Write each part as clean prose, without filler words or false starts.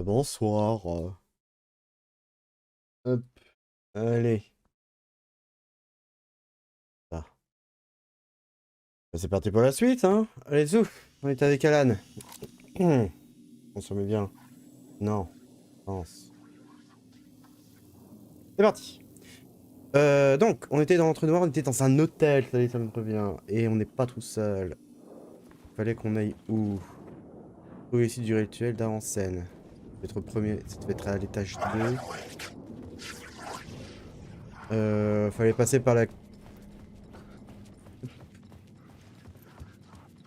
Bonsoir. Hop, allez. Ah. Bah, c'est parti pour la suite, hein. Allez, zou. On est avec Alan. On se remet bien. Non. Pense. C'est parti. Donc, on était dans l'entre-noir, on était dans un hôtel, ça me revient. Et on n'est pas tout seul. Fallait qu'on aille où? Trouver ici du rituel d'avant-scène. Ça devait être à l'étage 2. Fallait passer par la...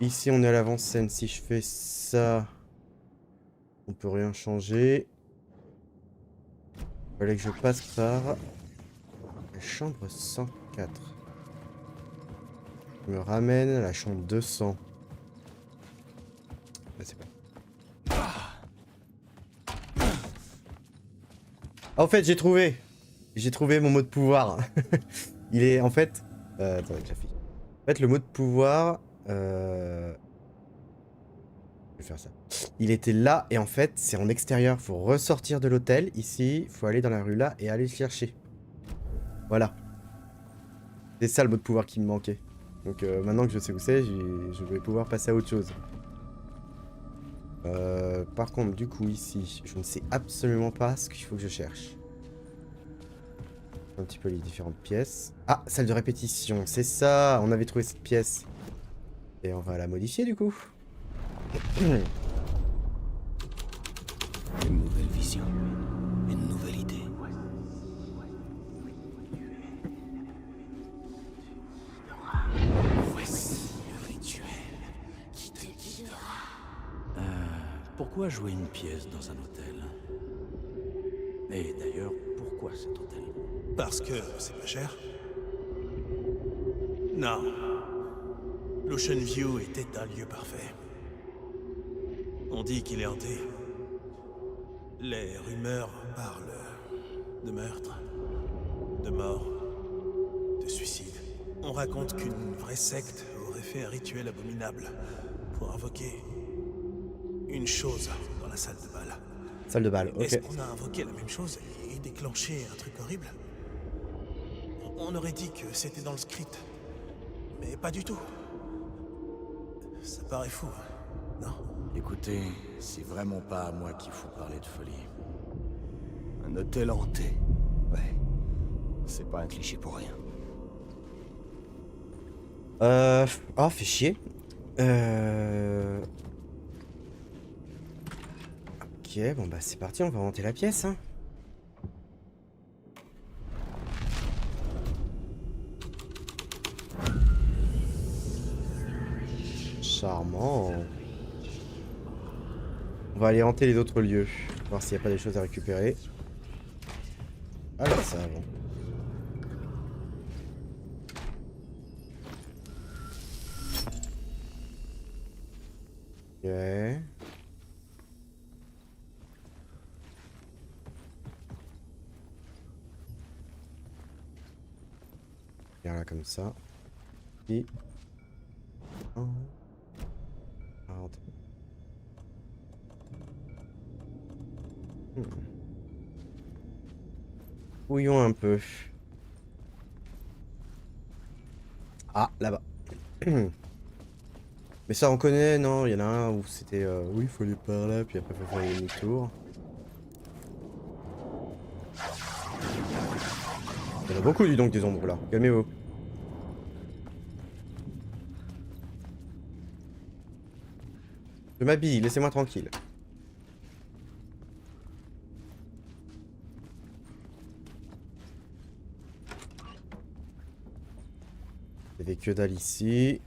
Ici, on est à l'avant-scène. Si je fais ça, on peut rien changer. Fallait que je passe par la chambre 104. Je me ramène à la chambre 200. Ah, c'est pas... Ah, en fait, j'ai trouvé. J'ai trouvé mon mot de pouvoir. Il est en fait... attendez que j'affiche. En fait, le mot de pouvoir... Je vais faire ça. Il était là et en fait, c'est en extérieur. Faut ressortir de l'hôtel. Ici, faut aller dans la rue là et aller le chercher. Voilà. C'est ça le mot de pouvoir qui me manquait. Donc maintenant que je sais où c'est, je vais pouvoir passer à autre chose. Par contre, du coup, ici, je ne sais absolument pas ce qu'il faut que je cherche. Un petit peu les différentes pièces. Ah, salle de répétition, c'est ça. On avait trouvé cette pièce. Et on va la modifier, du coup. Une nouvelle vision, une nouvelle idée. Voici le rituel qui te guidera. Pourquoi jouer une pièce dans un hôtel? Et d'ailleurs, pourquoi cet hôtel? Parce que c'est pas cher. Non. L'Ocean View était un lieu parfait. On dit qu'il est hanté. Les rumeurs parlent de meurtres, de morts, de suicides. On raconte qu'une vraie secte aurait fait un rituel abominable pour invoquer une chose dans la salle de bal. Salle de bal, ok. Est-ce qu'on a invoqué la même chose et déclenché un truc horrible? On aurait dit que c'était dans le script. Mais pas du tout. Ça paraît fou, non? Écoutez, c'est vraiment pas à moi qu'il faut parler de folie. Un hôtel hanté. Ouais. C'est pas un cliché pour rien. Oh, fait chier. Ok, bon bah c'est parti, on va monter la pièce, hein. Charmant. On va aller hanter les autres lieux. Voir s'il n'y a pas des choses à récupérer. Alors ça avant. Ok. Viens là comme ça. Et... Oh. Ah, hanter. Fouillons un peu. Ah, là-bas. Mais ça on connaît, non? Il y en a un où c'était... oui, il faut aller par là, puis après il faut faire une demi-tour. Il y en a beaucoup, dis donc, des ombres là. Calmez-vous. Je m'habille, laissez-moi tranquille. Il y avait que dalle ici.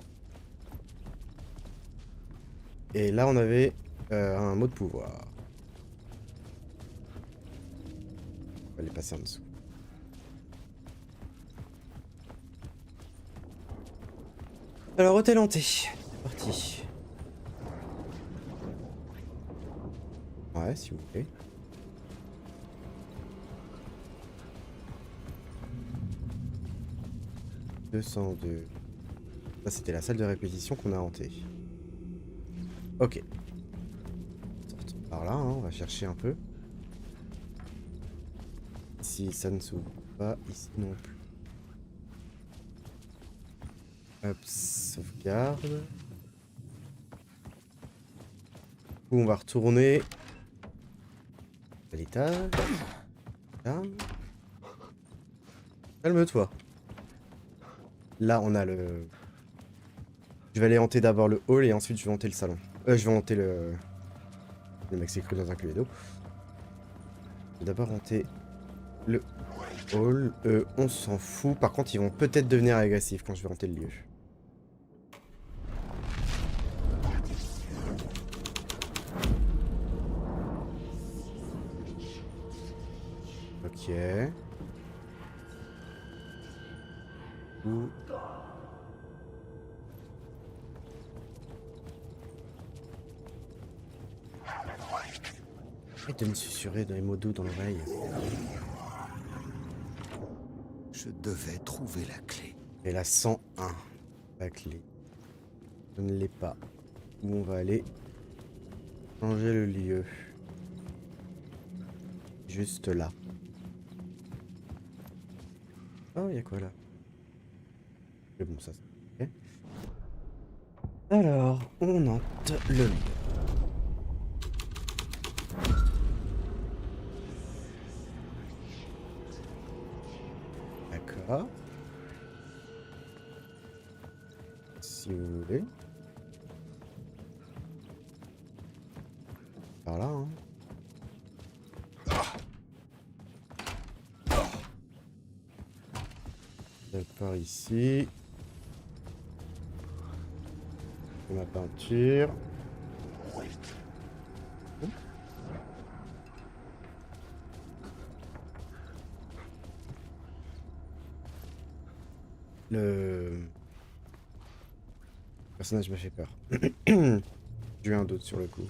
Et là, on avait un mot de pouvoir. On va aller passer en dessous. Alors, hôtel hanté. C'est parti. Ouais, s'il vous plaît. « 202. » Ça, c'était la salle de répétition qu'on a hantée. Ok. Sortons. Par là, hein, on va chercher un peu. Ici, ça ne s'ouvre pas. Ici non plus. Hop, sauvegarde. On va retourner à l'étage. Calme-toi. Là, on a le... Je vais aller hanter d'abord le hall et ensuite je vais hanter le salon. Je vais hanter le... Le mec s'est cru dans un culet d'eau. Je vais d'abord hanter le hall. On s'en fout. Par contre, ils vont peut-être devenir agressifs quand je vais hanter le lieu. Ok. Ouh. Arrête de me susurrer dans les mots doux dans l'oreille. Je devais trouver la clé. Et la 101. La clé. Je ne l'ai pas. Où on va aller changer le lieu. Juste là. Oh, il y a quoi là? C'est bon, ça. Ok. Alors, on hante le lieu. D'accord. Si vous voulez. Par là, hein. Par ici. Ma peinture. Le personnage m'a fait peur. J'ai eu un doute sur le coup.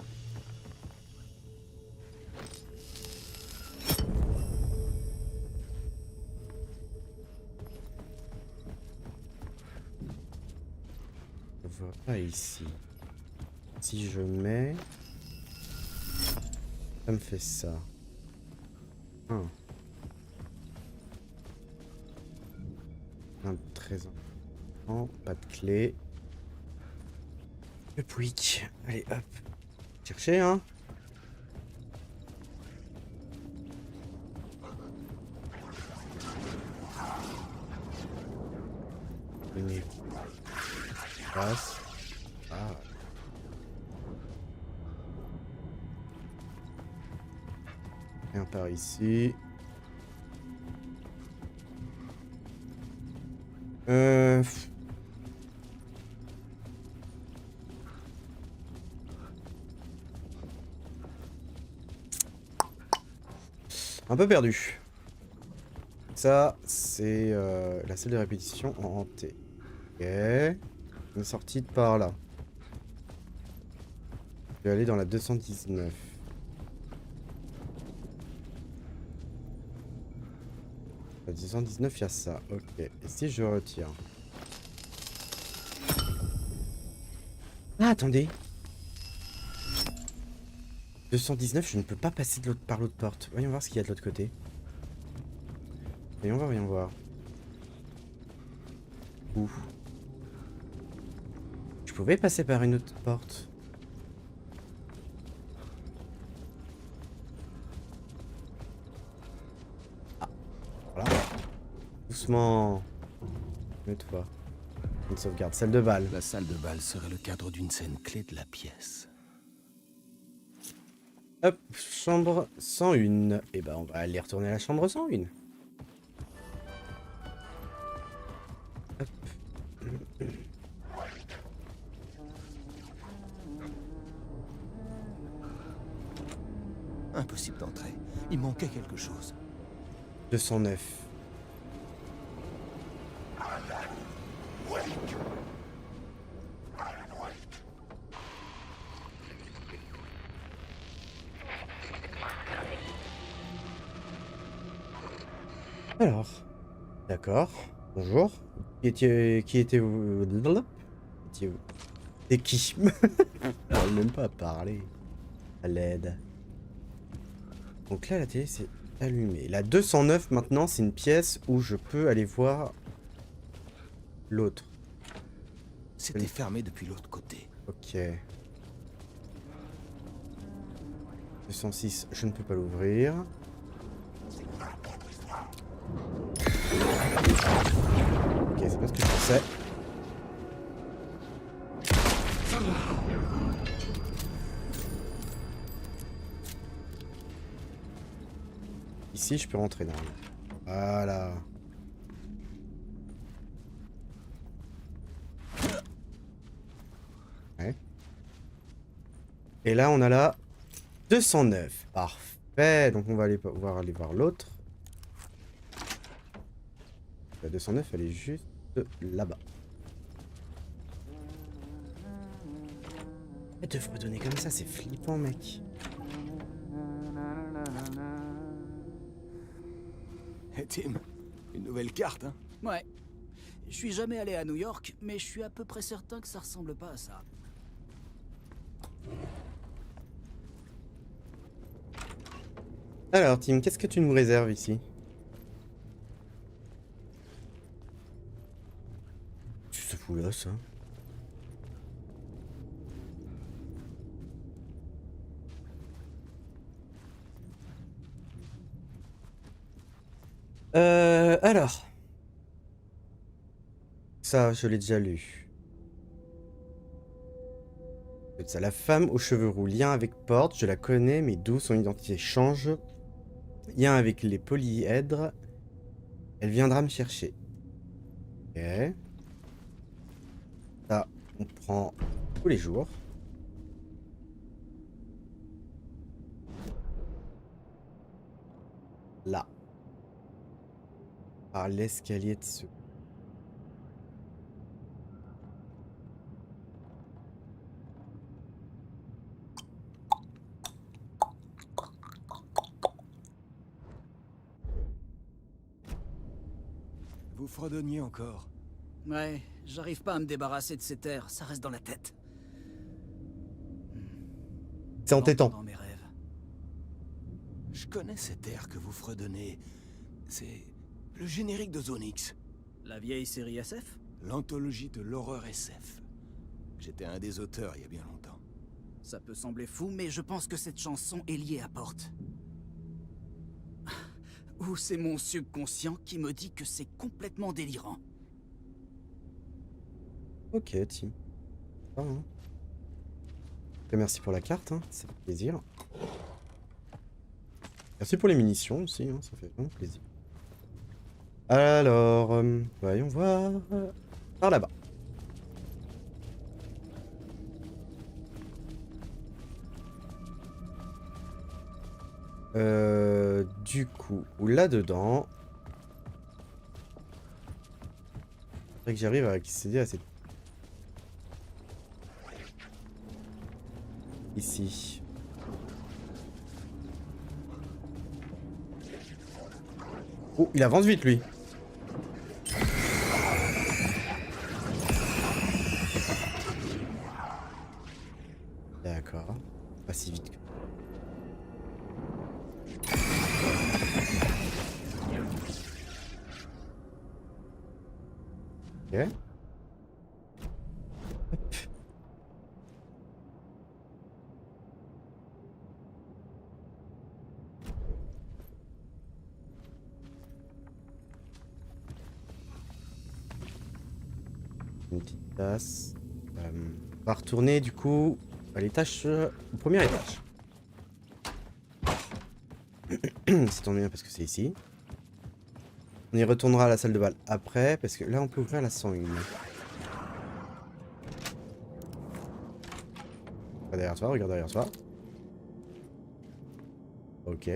Je vois pas ici. Si je mets... Ça me fait ça. Ah. Un trésor. Oh, pas de clé. Le pouic. Allez, hop. Chercher, hein. Venez. Passe. Ah. Rien par ici. Un peu perdu. Ça, c'est la salle de répétition en hanté. Ok. On est sorti de par là. Je vais aller dans la 219. La 219, il y a ça. Ok. Et si je retire? Ah, attendez. 219, je ne peux pas passer de par l'autre porte. Voyons voir ce qu'il y a de l'autre côté. Voyons voir, voyons voir. Où? Je pouvais passer par une autre porte. Ah, voilà. Doucement. Mets-toi. Une sauvegarde. Salle de bal. La salle de bal serait le cadre d'une scène clé de la pièce. Hop, chambre 101. Et ben, on va aller retourner à la chambre 101. Hop. Impossible d'entrer. Il manquait quelque chose. 209. Alors, d'accord. Bonjour. Qui étiez-vous? Étiez-vous? C'est qui? Je parle même pas à parler. À l'aide. Donc là, la télé s'est allumée. La 209, maintenant, c'est une pièce où je peux aller voir l'autre. C'était fermé depuis l'autre côté. Ok. 206, je ne peux pas l'ouvrir. Ok, c'est pas ce que je pensais. Ici, je peux rentrer normalement. Voilà. Ouais. Et là, on a la 209. Parfait. Donc, on va aller voir l'autre. La 209, elle est juste là-bas. Elle te fredonner comme ça, c'est flippant, mec. Hey Tim, une nouvelle carte, hein? Ouais. Je suis jamais allé à New York, mais je suis à peu près certain que ça ressemble pas à ça. Alors, Tim, qu'est-ce que tu nous réserves ici? Tu te fous là, ça? Alors. Ça, je l'ai déjà lu. C'est ça, la femme aux cheveux roux. Lien avec Porte, je la connais, mais d'où son identité change. Lien avec les polyèdres. Elle viendra me chercher. Ok. Ça, on prend tous les jours. Là. Par l'escalier de ce... Vous fredonniez encore. Ouais, j'arrive pas à me débarrasser de ces terres, ça reste dans la tête. C'est entêtant. Dans mes rêves. Je connais cet air que vous fredonnez. C'est le générique de Zone X. La vieille série SF? L'anthologie de l'horreur SF. J'étais un des auteurs il y a bien longtemps. Ça peut sembler fou, mais je pense que cette chanson est liée à Porte. Ou c'est mon subconscient qui me dit que c'est complètement délirant. Ok, Tim. Ah, hein. Merci pour la carte, hein. Ça fait plaisir. Merci pour les munitions aussi, hein. Ça fait vraiment plaisir. Alors, voyons voir. Par là-bas. Du coup, là-dedans... Faudrait que j'arrive à accéder à cette... Ici. Oh, il avance vite, lui. D'accord. Pas si vite que... Ok. Hop. Une petite tasse. On va retourner du coup à l'étage, au premier étage. Ça tombe bien parce que c'est ici. On y retournera à la salle de bal après, parce que là on peut ouvrir la 101. Regarde derrière toi, regarde derrière toi. Ok.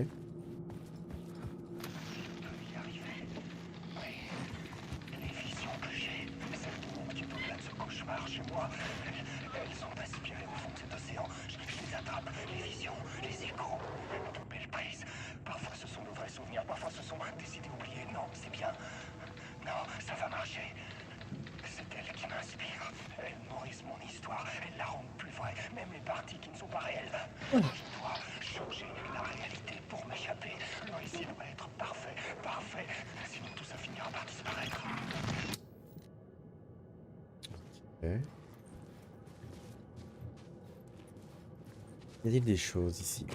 Y a-t-il des choses ici?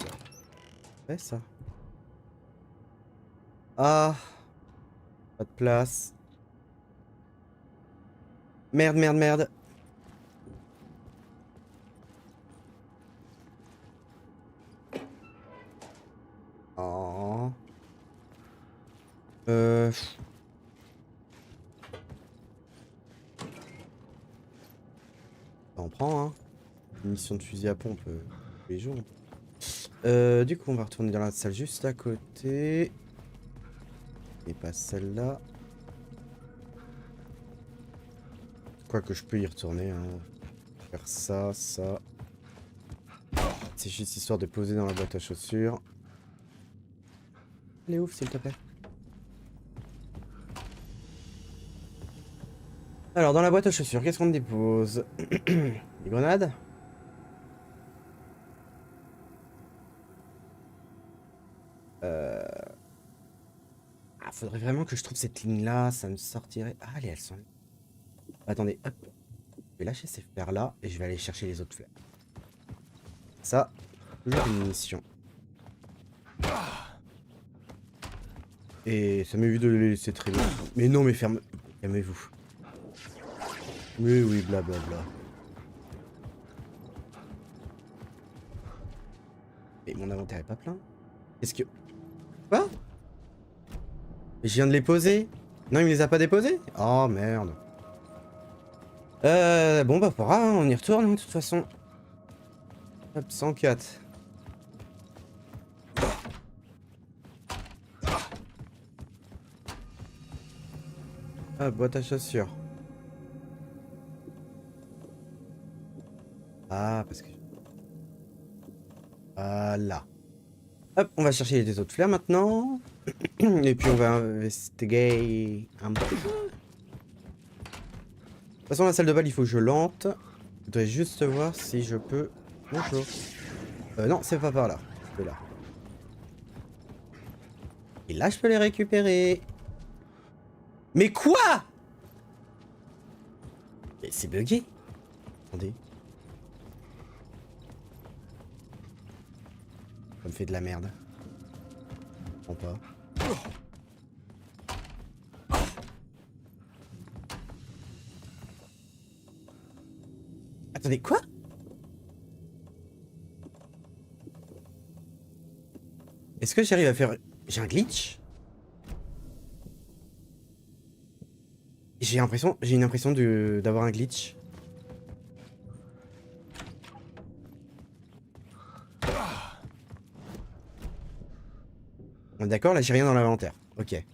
Ouais, ça. Ah! Pas de place. Merde, merde, merde. Oh. On prend, hein. Une mission de fusil à pompe tous les jours. Du coup, on va retourner dans la salle juste à côté. Et pas celle-là. Quoique je peux y retourner. Hein. Faire ça, ça. C'est juste histoire de poser dans la boîte à chaussures. Allez, ouf, s'il te plaît. Alors, dans la boîte à chaussures, qu'est-ce qu'on dépose? Des grenades? Ah, faudrait vraiment que je trouve cette ligne-là, ça me sortirait... Ah, allez, elles sont... Attendez, hop. Je vais lâcher ces fleurs-là et je vais aller chercher les autres fleurs. Ça, toujours une mission. Et ça m'est vu de les laisser traîner. Mais non, mais ferme... Calmez-vous. Oui, oui, blablabla. Et mon inventaire est pas plein? Est-ce que... Quoi? Je viens de les poser? Non, il me les a pas déposés? Oh, merde. Bon, bah, pas grave, hein, on y retourne, hein, de toute façon. Hop, 104. Ah, boîte à chaussures. Ah, parce que... Voilà. Hop, on va chercher les autres fleurs maintenant. Et puis on va investiguer un peu. De toute façon, la salle de bal, il faut que je lente. Je voudrais juste voir si je peux... Bonjour. Non, c'est pas par là. C'est là. Et là, je peux les récupérer. Mais quoi? Mais c'est bugué. Attendez. Ça me fait de la merde. Je comprends pas. Attendez, quoi? Est-ce que j'arrive à faire... J'ai un glitch? J'ai une impression d'avoir un glitch. D'accord, là j'ai rien dans l'inventaire. Ok.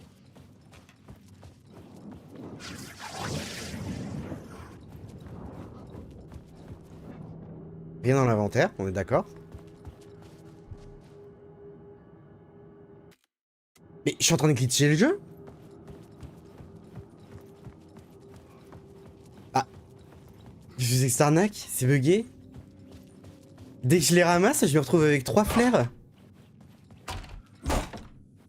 Rien dans l'inventaire, on est d'accord. Mais je suis en train de glitcher le jeu. Ah. Je faisais que c'est arnaque, c'est bugué. Dès que je les ramasse, je me retrouve avec 3 flares.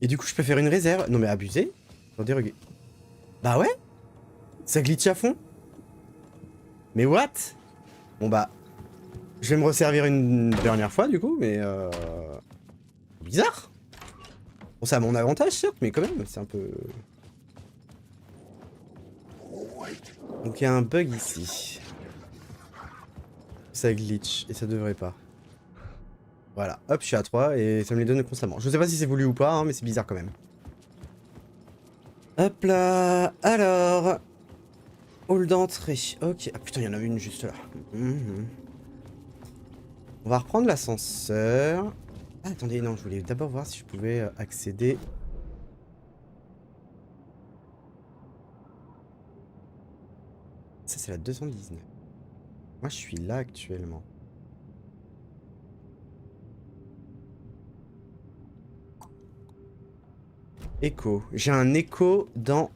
Et du coup, je peux faire une réserve. Non mais abusé. Attendez, regarde. Bah ouais. Ça glitch à fond. Mais what? Bon bah... Je vais me resservir une dernière fois du coup, mais bizarre. Bon, c'est à mon avantage certes, mais quand même, c'est un peu... Donc il y a un bug ici. Ça glitch, et ça devrait pas. Voilà, hop, je suis à 3 et ça me les donne constamment. Je sais pas si c'est voulu ou pas, hein, mais c'est bizarre quand même. Hop là, alors... Hall d'entrée, ok. Ah putain, il y en avait une juste là. On va reprendre l'ascenseur. Ah, attendez, non, je voulais d'abord voir si je pouvais accéder. Ça, c'est la 219. Moi, je suis là actuellement. Écho. J'ai un écho dans...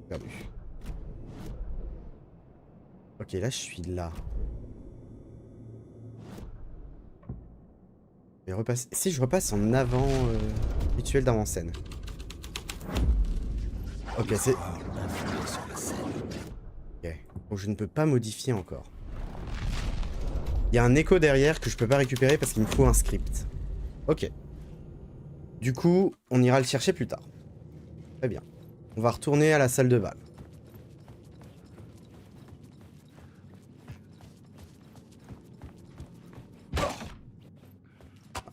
Perdu. Ok, là, je suis là. Je vais repasser... Si je repasse en avant rituel d'avant-scène. Ok, c'est... Ok. Donc je ne peux pas modifier encore. Il y a un écho derrière que je peux pas récupérer parce qu'il me faut un script. Ok. Du coup, on ira le chercher plus tard. Très bien. On va retourner à la salle de bal.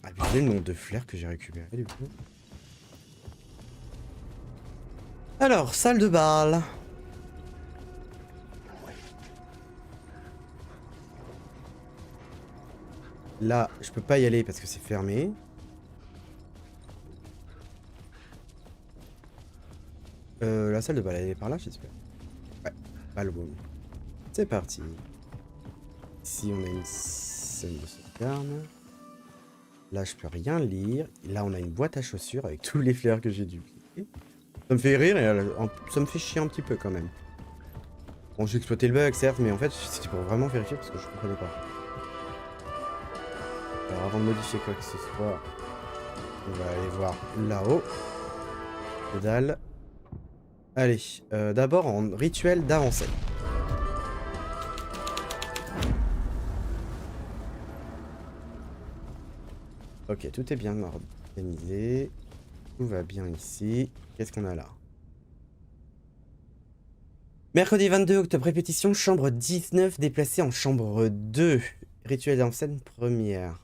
Abusé le nombre de flairs que j'ai récupéré du coup. Alors, salle de bal. Là, je peux pas y aller parce que c'est fermé. La salle de bal, elle est par là, j'espère. Ouais, ballroom. C'est parti. Ici, on a une scène de sauvegarde. Là, je peux rien lire. Là, on a une boîte à chaussures avec tous les fleurs que j'ai dupliqués. Ça me fait rire et ça me fait chier un petit peu quand même. Bon, j'ai exploité le bug, certes, mais en fait, c'était pour vraiment vérifier parce que je comprenais pas. Alors, avant de modifier quoi que ce soit, on va aller voir là-haut. Que dalle. Allez, d'abord en rituel d'avancée. Ok, tout est bien organisé. Tout va bien ici. Qu'est-ce qu'on a là? Mercredi 22 octobre, répétition, chambre 19, déplacée en chambre 2. Rituel d'avant-scène première.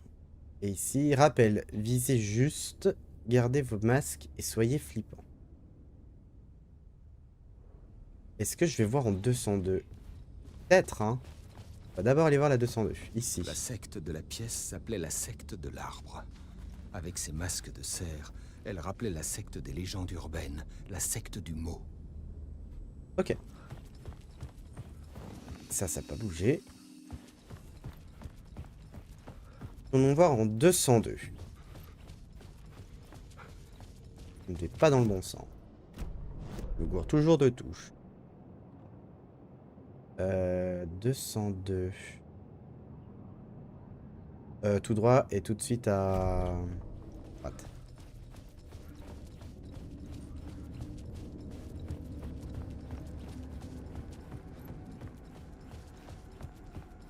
Et ici, rappel, visez juste, gardez vos masques et soyez flippants. Est-ce que je vais voir en 202? Peut-être, hein. On va d'abord aller voir la 202, ici. La secte de la pièce s'appelait la secte de l'arbre. Avec ses masques de cerf, elle rappelait la secte des légendes urbaines, la secte du mot. Ok. Ça n'a pas bougé. On va voir en 202. On n'est pas dans le bon sens. Je me gourre toujours de touche. 202. Tout droit et tout de suite à droite.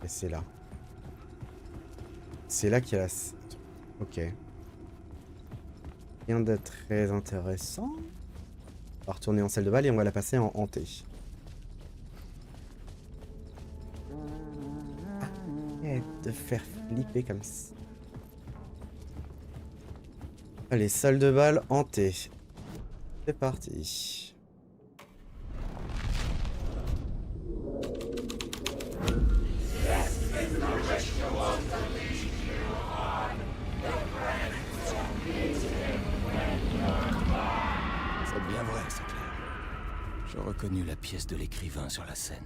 Et c'est là. C'est là qu'il y a la... Ok. Rien de très intéressant. On va retourner en salle de bal et on va la passer en hanté. Arrête de faire flipper comme ça. Allez, salle de bal hantée. C'est parti. C'est bien vrai, c'est clair. Je reconnus la pièce de l'écrivain sur la scène.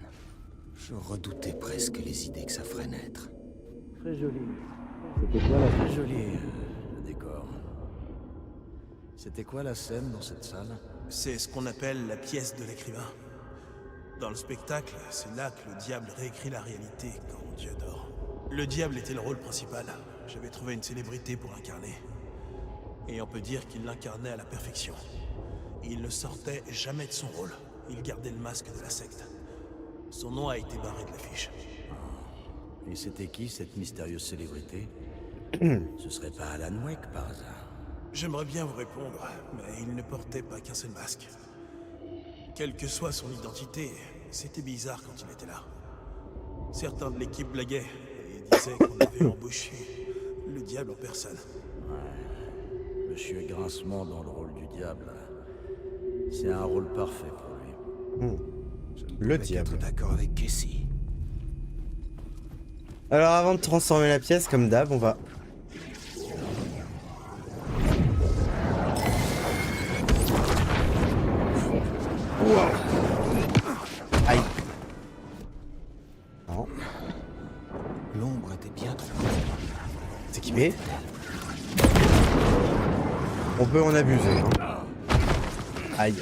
Je redoutais presque les idées que ça ferait naître. Très joli. C'était quoi la... Très joli, le décor. C'était quoi la scène dans cette salle? C'est ce qu'on appelle la pièce de l'écrivain. Dans le spectacle, c'est là que le diable réécrit la réalité quand Dieu dort. Le diable était le rôle principal. J'avais trouvé une célébrité pour l'incarner. Et on peut dire qu'il l'incarnait à la perfection. Il ne sortait jamais de son rôle. Il gardait le masque de la secte. Son nom a été barré de l'affiche. Et c'était qui cette mystérieuse célébrité? Ce serait pas Alan Wake par hasard? J'aimerais bien vous répondre, mais il ne portait pas qu'un seul masque. Quelle que soit son identité, c'était bizarre quand il était là. Certains de l'équipe blaguaient et disaient qu'on avait embauché le diable en personne. Ouais. Monsieur Grincement dans le rôle du diable. C'est un rôle parfait pour lui. Le diable. D'accord avec Casey. Alors avant de transformer la pièce, comme d'hab, on va... Aïe. Non. L'ombre était bien trop... C'est équipé. On peut en abuser. Hein. Aïe.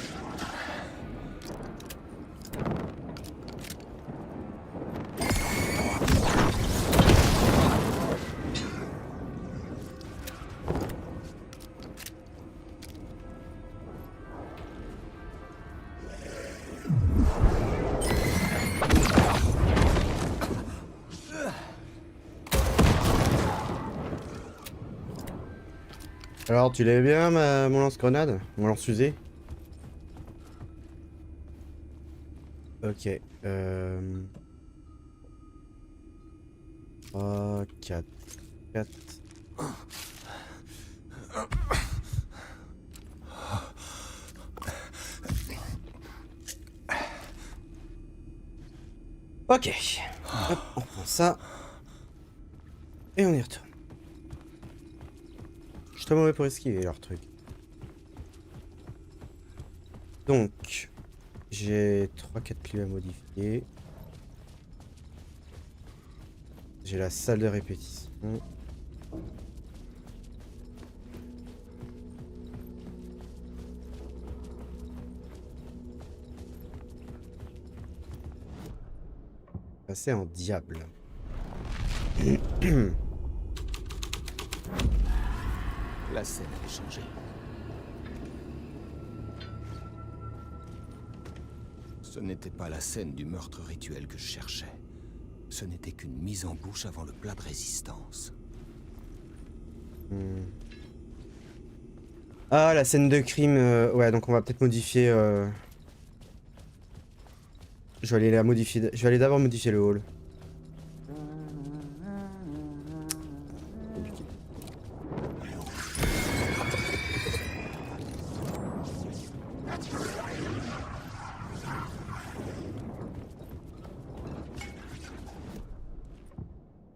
Alors, tu l'avais bien, mon lance-grenade? Mon lance-fusée? Ok. 3, 4, 4. Ok. Hop, on prend ça. Et on y retourne. Je suis très mauvais pour esquiver leur truc. Donc, j'ai 3-4 clés à modifier. J'ai la salle de répétition. Passer en diable. La scène avait changé. Ce n'était pas la scène du meurtre rituel que je cherchais. Ce n'était qu'une mise en bouche avant le plat de résistance. Ah, la scène de crime. Ouais, donc on va peut-être modifier. Je vais aller la modifier. Je vais aller d'abord modifier le hall.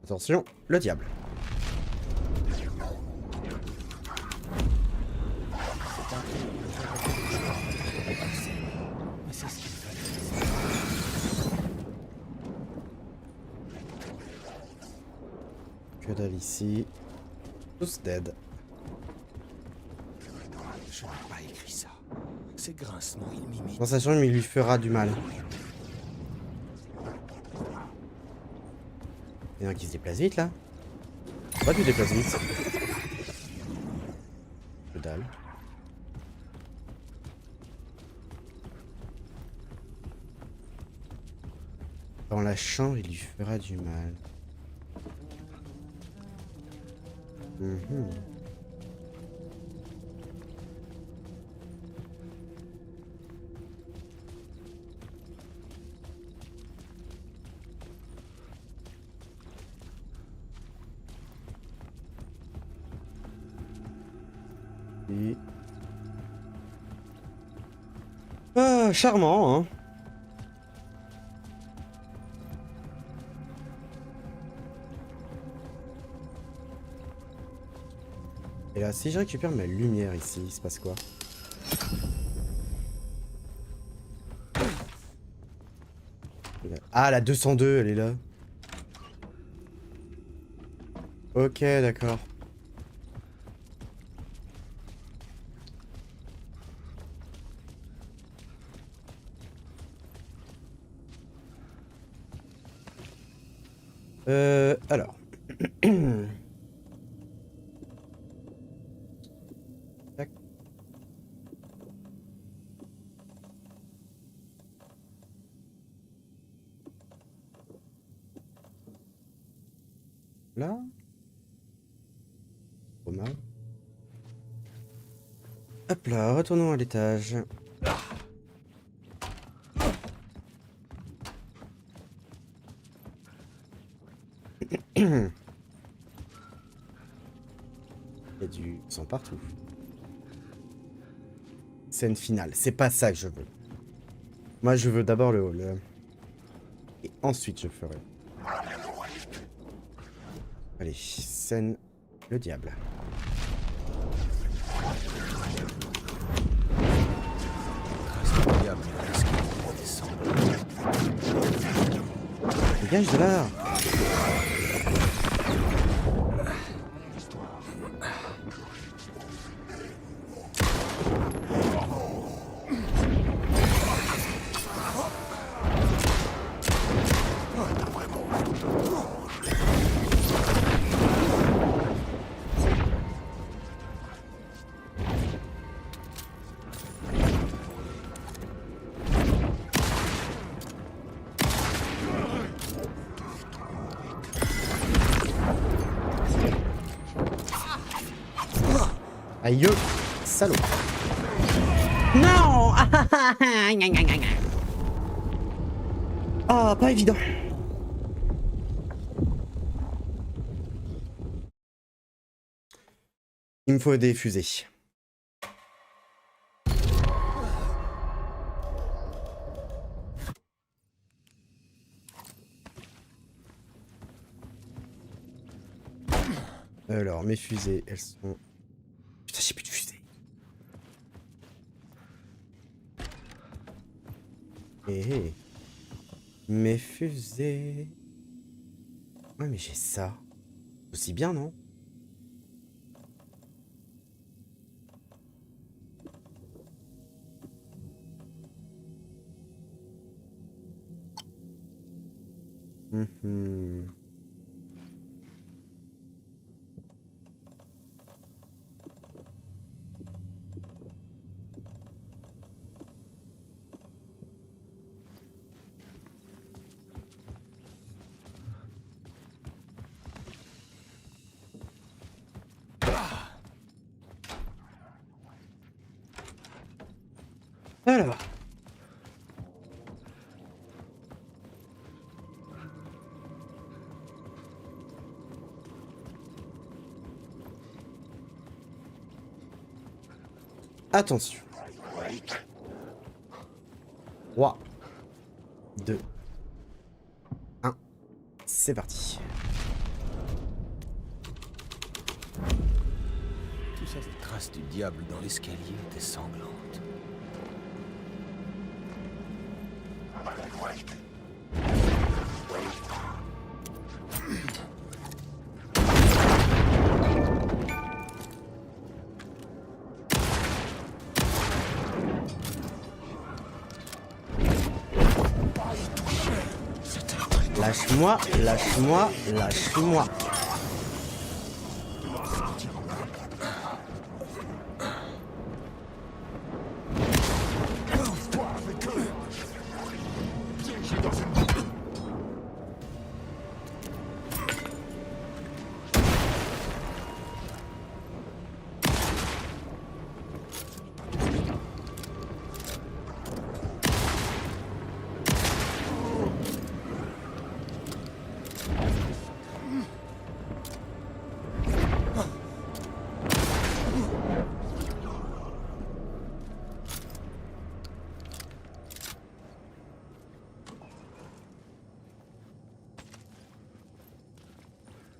Attention, le diable. Que dalle ici. Tous dead. Je n'ai pas écrit ça. Ces grincements, ils m'imitent. Sensation, mais il lui fera du mal. Il y en a qui se déplace vite là. Pourquoi tu te déplaces vite? Que dalle. Dans la chambre, il lui fera du mal. Mhm. Et... Ah, charmant, hein. Et là, si je récupère ma lumière ici, il se passe quoi? Ah, la 202, elle est là. Ok, d'accord. Alors. Tac. Là. Romain. Hop là, retournons à l'étage. Il y a du sang partout. Scène finale, c'est pas ça que je veux. Moi je veux d'abord le hall. Et ensuite je ferai. Allez, scène le diable. Dégage de là! Aïe, salaud. Non. Ah, pas évident. Il me faut des fusées. Alors, mes fusées, elles sont... Putain, j'ai plus de fusées. Eh, mes fusées... Ouais, mais j'ai ça. Aussi bien, non? Mhm. Alors. Attention. 3, 2, 1. C'est parti. Tu sais, les traces du diable dans l'escalier étaient sanglantes. Lâche-moi, lâche-moi, lâche-moi.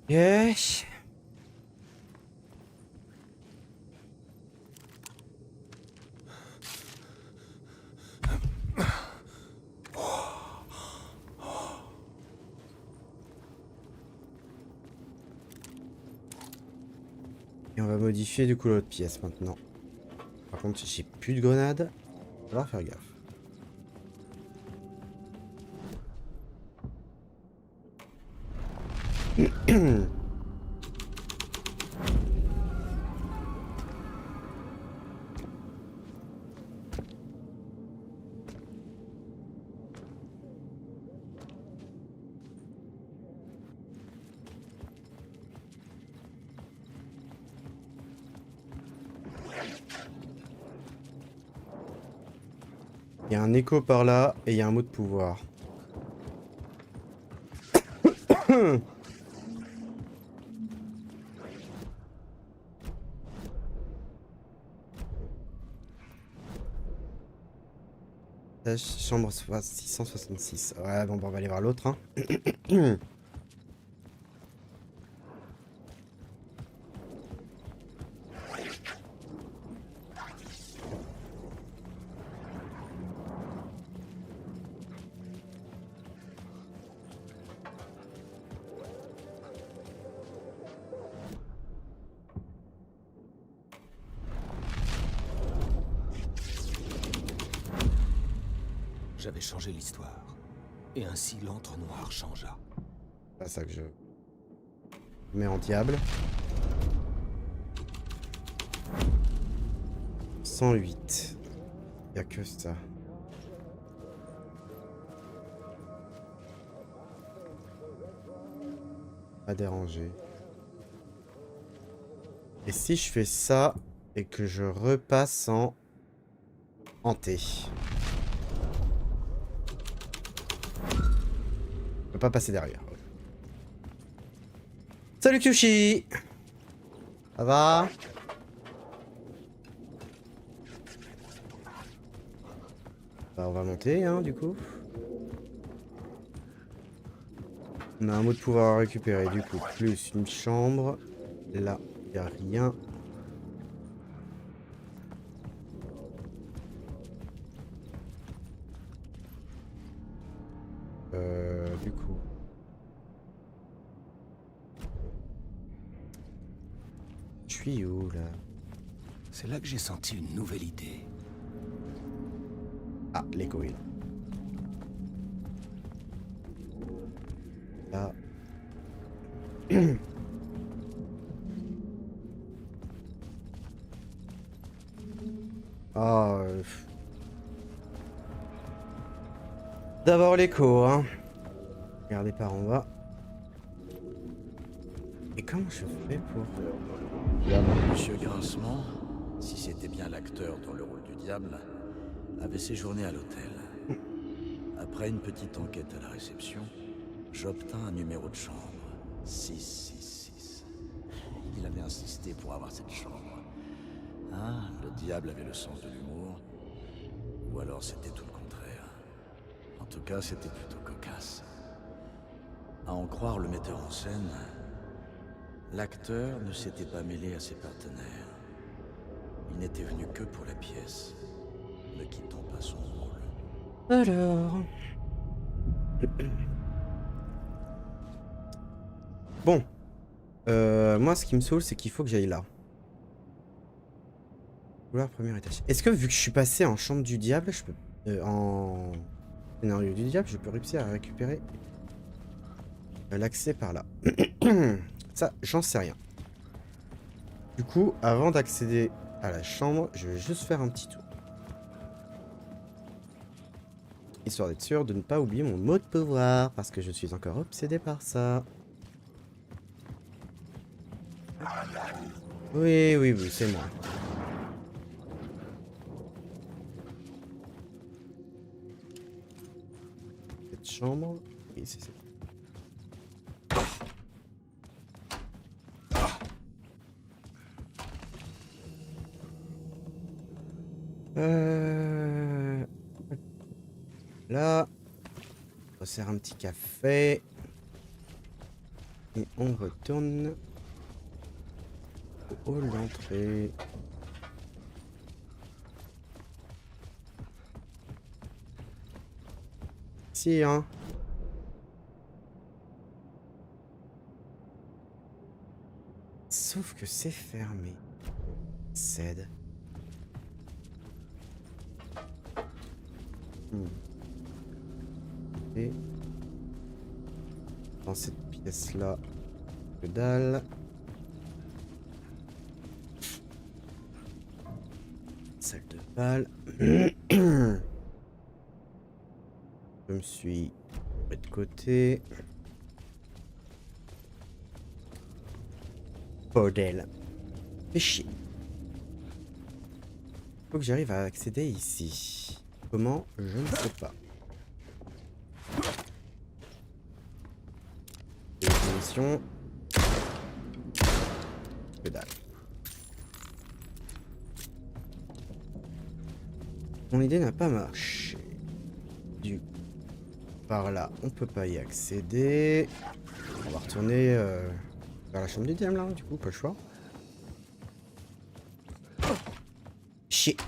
Yes. Et on va modifier du coup l'autre pièce maintenant. Par contre, j'ai plus de grenades. Il va falloir faire gaffe. Il y a un écho par là et il y a un mot de pouvoir. Chambre 666. Ouais, bon, bah, on va aller voir l'autre. Hein. J'avais changé l'histoire. Et ainsi l'entre-noir changea. C'est pas ça que je mets en diable. 108. Il n'y a que ça. Pas déranger. Et si je fais ça, et que je repasse en hanté. Je peux pas passer derrière. Salut Kyushi! Ça va? Bah, on va monter, hein, du coup. On a un mot de pouvoir à récupérer, du coup. Plus une chambre. Là, il n'y a rien. Du coup. Je suis où, là? C'est là que j'ai senti une nouvelle idée. Ah, l'écho est là. Là. Ah. D'abord l'écho, hein. Regardez par en bas. Et comment je fais pour... Monsieur Grincement, si c'était bien l'acteur dans le rôle du diable, avait séjourné à l'hôtel. Après une petite enquête à la réception, j'obtins un numéro de chambre. 666. Il avait insisté pour avoir cette chambre. Ah, le diable avait le sens de l'humour. Ou alors c'était tout le contraire. En tout cas, c'était plutôt cocasse. À en croire le metteur en scène, l'acteur ne s'était pas mêlé à ses partenaires. Il n'était venu que pour la pièce, ne quittant pas son rôle. Alors... Bon. Moi, ce qui me saoule, c'est qu'il faut que j'aille là. Couloir premier étage. Est-ce que vu que je suis passé en chambre du diable, je peux... en scénario du diable, je peux réussir à récupérer l'accès par là. Ça, j'en sais rien. Du coup, avant d'accéder à la chambre, je vais juste faire un petit tour. Histoire d'être sûr de ne pas oublier mon mot de pouvoir, parce que je suis encore obsédé par ça. Oui, oui, oui, c'est moi. Cette chambre... Oui, c'est ça. Là, on va faire un petit café. Et on retourne au hall d'entrée. Si, hein. Sauf que c'est fermé. Cède. Et dans cette pièce là, que dalle. Salle de bal. Je me suis mis de côté. Bordel. Fais chier. Faut que j'arrive à accéder ici. Comment? Je ne sais pas. Définition. Que dalle. Mon idée n'a pas marché. Du coup, par là, on peut pas y accéder. On va retourner vers la chambre du diable là, du coup, pas le choix. Chier.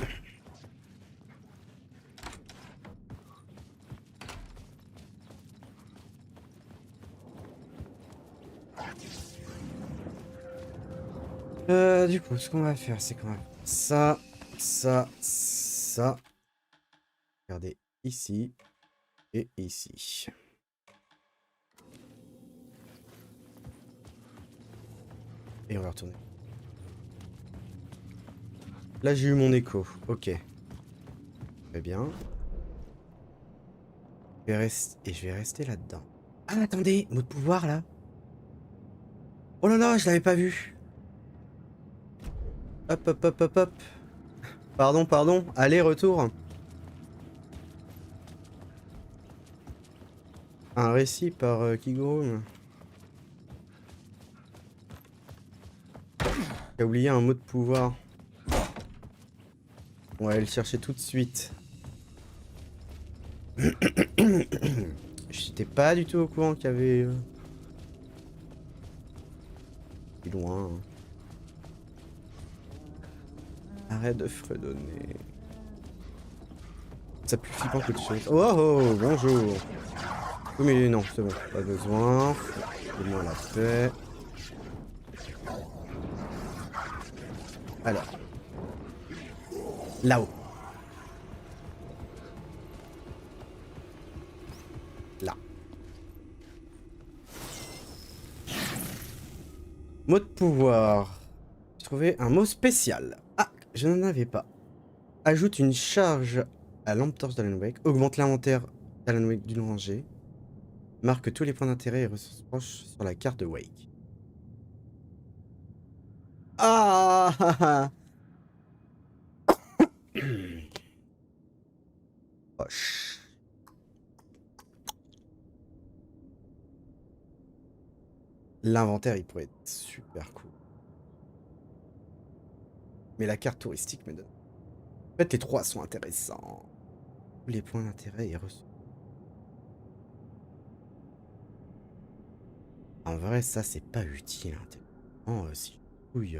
Du coup, ce qu'on va faire, c'est qu'on va faire ça. Regardez, ici et ici. Et on va retourner. Là, j'ai eu mon écho. Ok. Très bien. Je vais rester là-dedans. Ah, attendez, mot de pouvoir, là. Oh là là, je l'avais pas vu. Hop, hop, hop, hop, hop. Pardon, pardon. Allez, retour. Un récit par Kigoro. J'ai oublié un mot de pouvoir. On va aller le chercher tout de suite. J'étais pas du tout au courant qu'il y avait... Plus loin. Hein. Arrête de fredonner. Ça plus flippant que de chose. Oh, oh, bonjour. Oui mais non, c'est bon, pas besoin. Fais-moi la paix. Alors. Là-haut. Là. Mot de pouvoir. J'ai trouvé un mot spécial. Ah, je n'en avais pas. Ajoute une charge à lampe torche d'Alan Wake. Augmente l'inventaire d'Alan Wake d'une rangée. Marque tous les points d'intérêt et ressources proches sur la carte de Wake. Ah. Poche. L'inventaire, il pourrait être super cool. Mais la carte touristique me donne... En fait, les trois sont intéressants. Tous les points d'intérêt et ressources. En vrai, ça, c'est pas utile. Oh, si. Oui.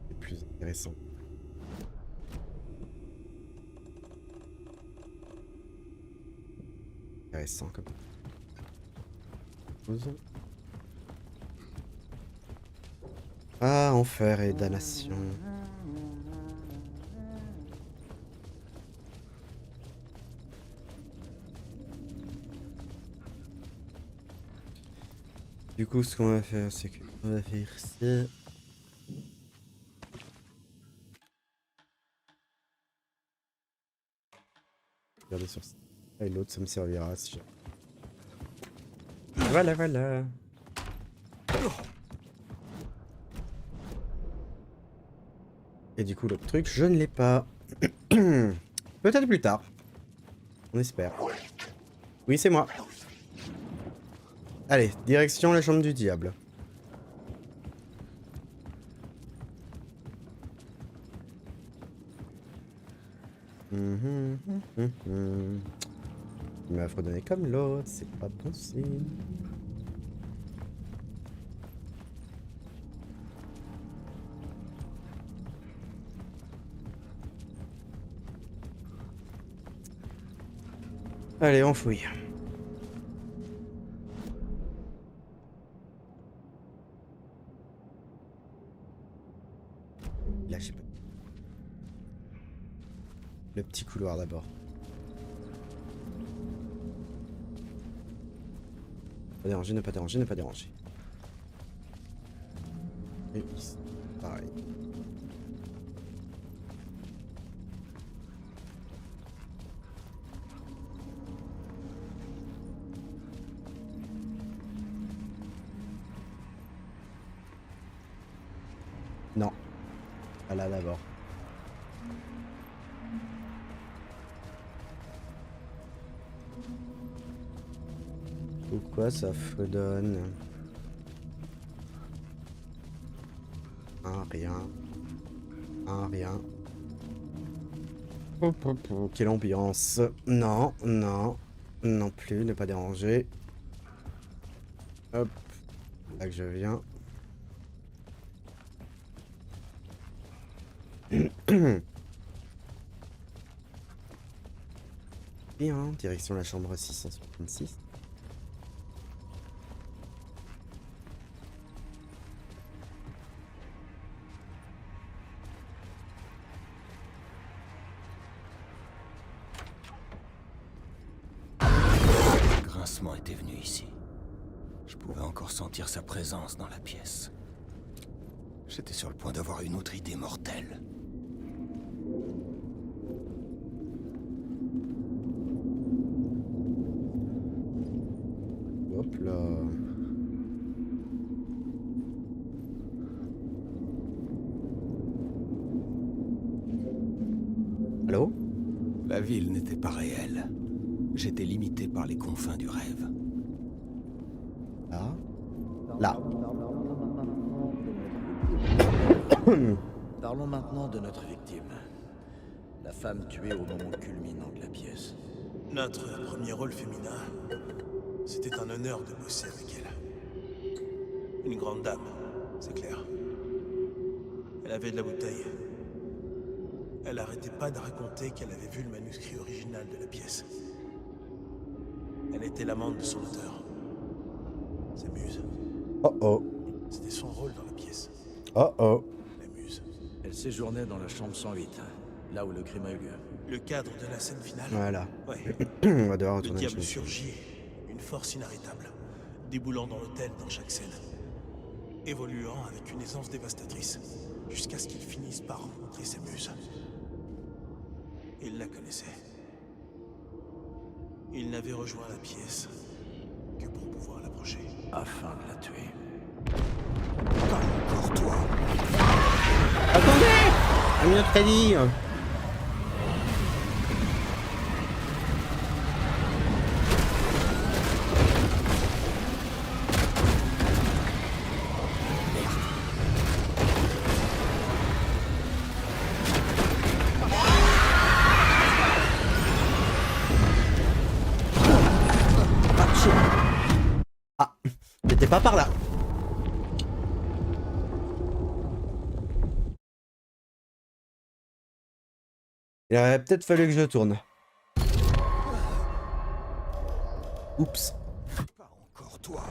C'est plus intéressant. Intéressant comme chose. Ah, enfer et damnation. Du coup, ce qu'on va faire, c'est qu'on va faire ça. Regardez sur ça. Et l'autre, ça me servira si j'ai... Voilà, voilà. Et du coup, l'autre truc, je ne l'ai pas. Peut-être plus tard. On espère. Oui, c'est moi. Allez, direction la chambre du diable. Il m'a fredonné comme l'autre, c'est pas bon signe. Allez, on fouille. Là, je sais pas. Le petit couloir d'abord. Pas déranger, ne pas déranger, ne pas déranger. Et ici, pareil. Non. Pas là d'abord. Pourquoi ça fredonne? Un rien. Un rien. Quelle ambiance. Non, non. Non plus, ne pas déranger. Hop. Là que je viens. Bien, direction la chambre 666. Grincement était venu ici. Je pouvais encore sentir sa présence dans la pièce. J'étais sur le point d'avoir une autre idée mortelle. Allô? La ville n'était pas réelle. J'étais limité par les confins du rêve. Là. Là. Parlons maintenant de notre victime. La femme tuée au moment culminant de la pièce. Notre premier rôle féminin, c'était un honneur de bosser avec elle. Une grande dame, c'est clair. Elle avait de la bouteille. Elle arrêtait pas de raconter qu'elle avait vu le manuscrit original de la pièce. Elle était l'amante de son auteur. Sa muse. Oh oh. C'était son rôle dans la pièce. Oh oh. La muse. Elle séjournait dans la chambre 108, là où le crime a eu lieu. Le cadre de la scène finale. Voilà. Ouais. On va devoir Le retourner diable chez surgit, une force inarrêtable, déboulant dans l'hôtel dans chaque scène, évoluant avec une aisance dévastatrice, jusqu'à ce qu'il finisse par rencontrer sa muse. Il la connaissait. Il n'avait rejoint la pièce que pour pouvoir l'approcher. Afin de la tuer. Encore toi. Attendez! Un minute crédit. Ah, j'étais pas par là. Il aurait peut-être fallu que je tourne. Oups. Pas encore toi.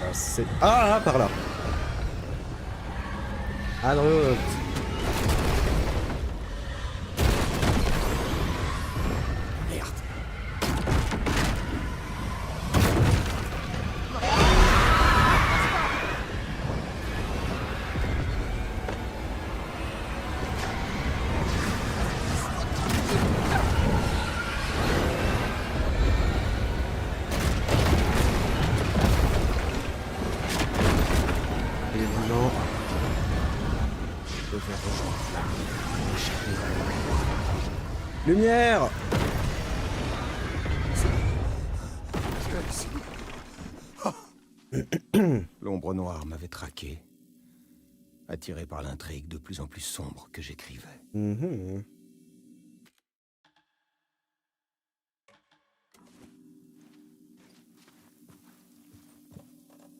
Ah, c'est... Ah, là, par là. À droite. Merde. Évidemment. Lumière! L'ombre noire m'avait traqué, attiré par l'intrigue de plus en plus sombre que j'écrivais. Mhm.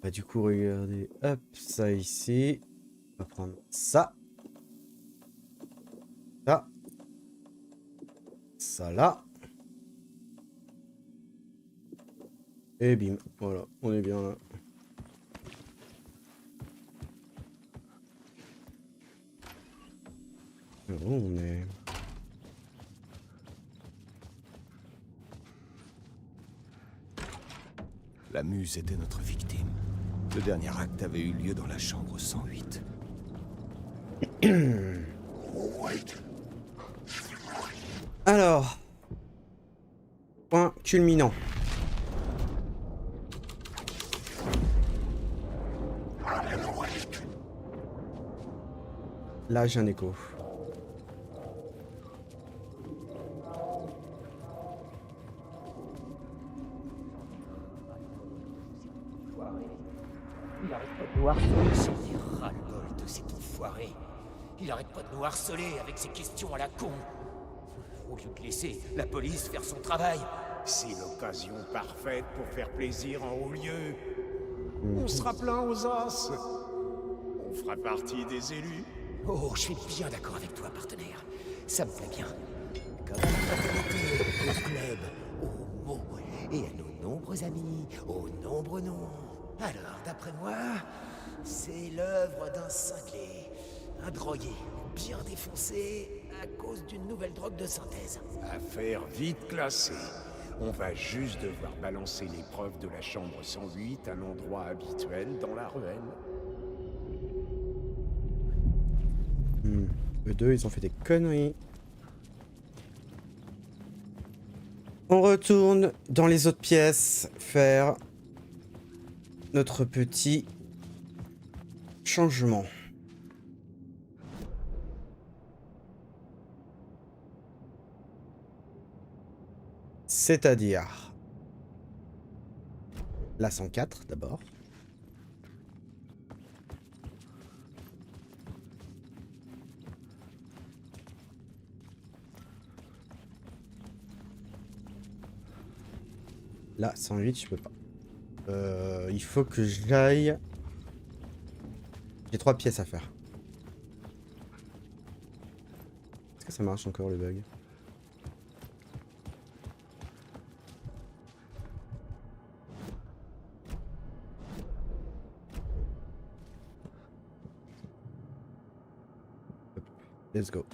Bah du coup regardez, hop, ça ici. On va prendre ça. Ça. Ça là. Et bim, voilà, on est bien là. On est... La muse était notre victime. Le dernier acte avait eu lieu dans la chambre 108. Alors, point culminant. Là, j'ai un écho. Il arrête pas de nous harceler. J'en ai ras-le-bol de cet enfoiré. Il arrête pas de nous harceler avec ses questions à la con. Au lieu de laisser la police faire son travail. C'est l'occasion parfaite pour faire plaisir en haut lieu. On sera plein aux os. On fera partie des élus. Oh, je suis bien d'accord avec toi, partenaire. Ça me plaît bien. Comme une fraternité au club, aux mots et à nos nombreux amis, aux nombreux noms. Alors, d'après moi, c'est l'œuvre d'un cinglé, un drogué, bien défoncé à cause d'une nouvelle drogue de synthèse. Affaire vite classée. On va juste devoir balancer les preuves de la chambre 108 à l'endroit habituel dans la ruelle. Eux deux, ils ont fait des conneries. On retourne dans les autres pièces faire notre petit changement. C'est-à-dire... La 104 d'abord. Là, 108, je peux pas. Il faut que j'aille... J'ai 3 pièces à faire. Est-ce que ça marche encore le bug? Hop, let's go.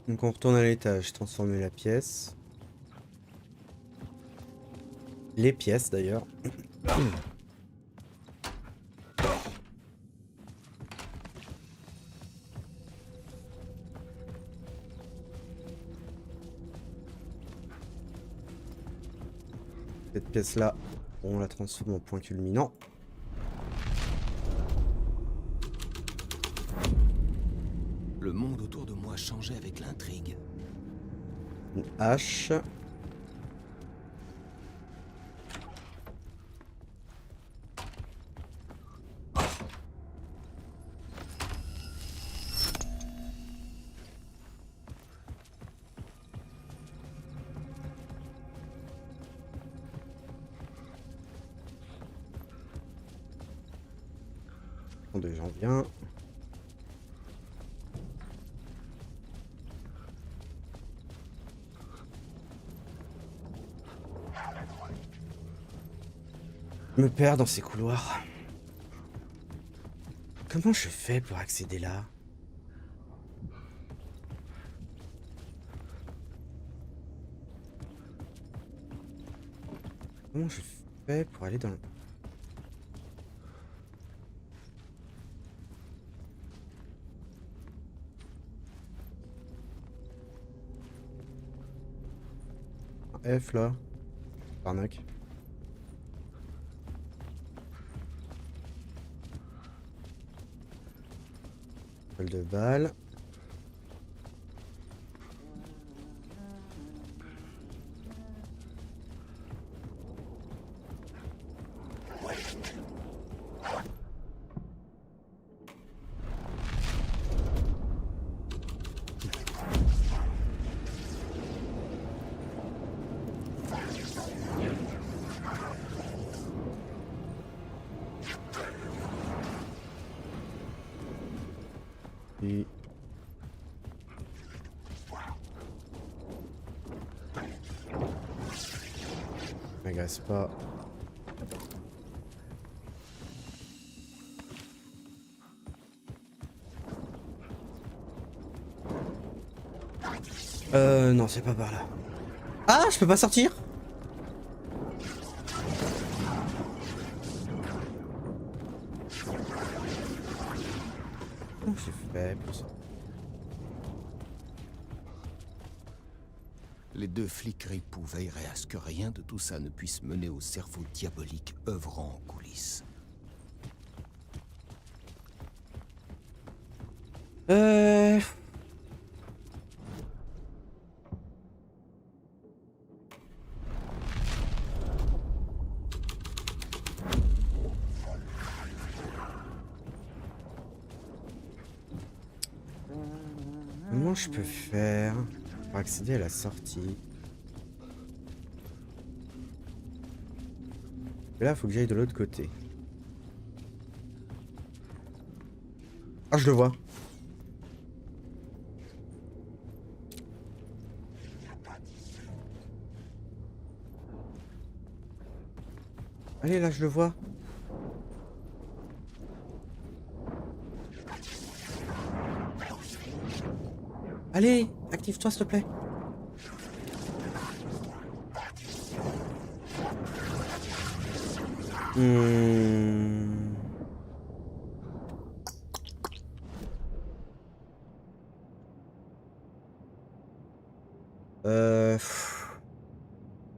Donc on retourne à l'étage, transformer la pièce. Les pièces d'ailleurs. Cette pièce là, on la transforme en point culminant. Le monde autour de moi changeait avec l'intrigue. Une hache. Attendez, j'en viens. Je me perds dans ces couloirs. Comment je fais pour accéder là? Comment je fais pour aller dans le... Un F là. Arnaque. De balles. Et... m'agace pas. Non, c'est pas par là. Ah, je peux pas sortir? Comment j'ai fait pour ça? Les deux flics ripoux veilleraient à ce que rien de tout ça ne puisse mener au cerveau diabolique œuvrant en coulisses. Comment je peux faire pour accéder à la sortie? Et là, faut que j'aille de l'autre côté. Ah, je le vois. Allez, là, je le vois. Allez, active-toi, s'il te plaît.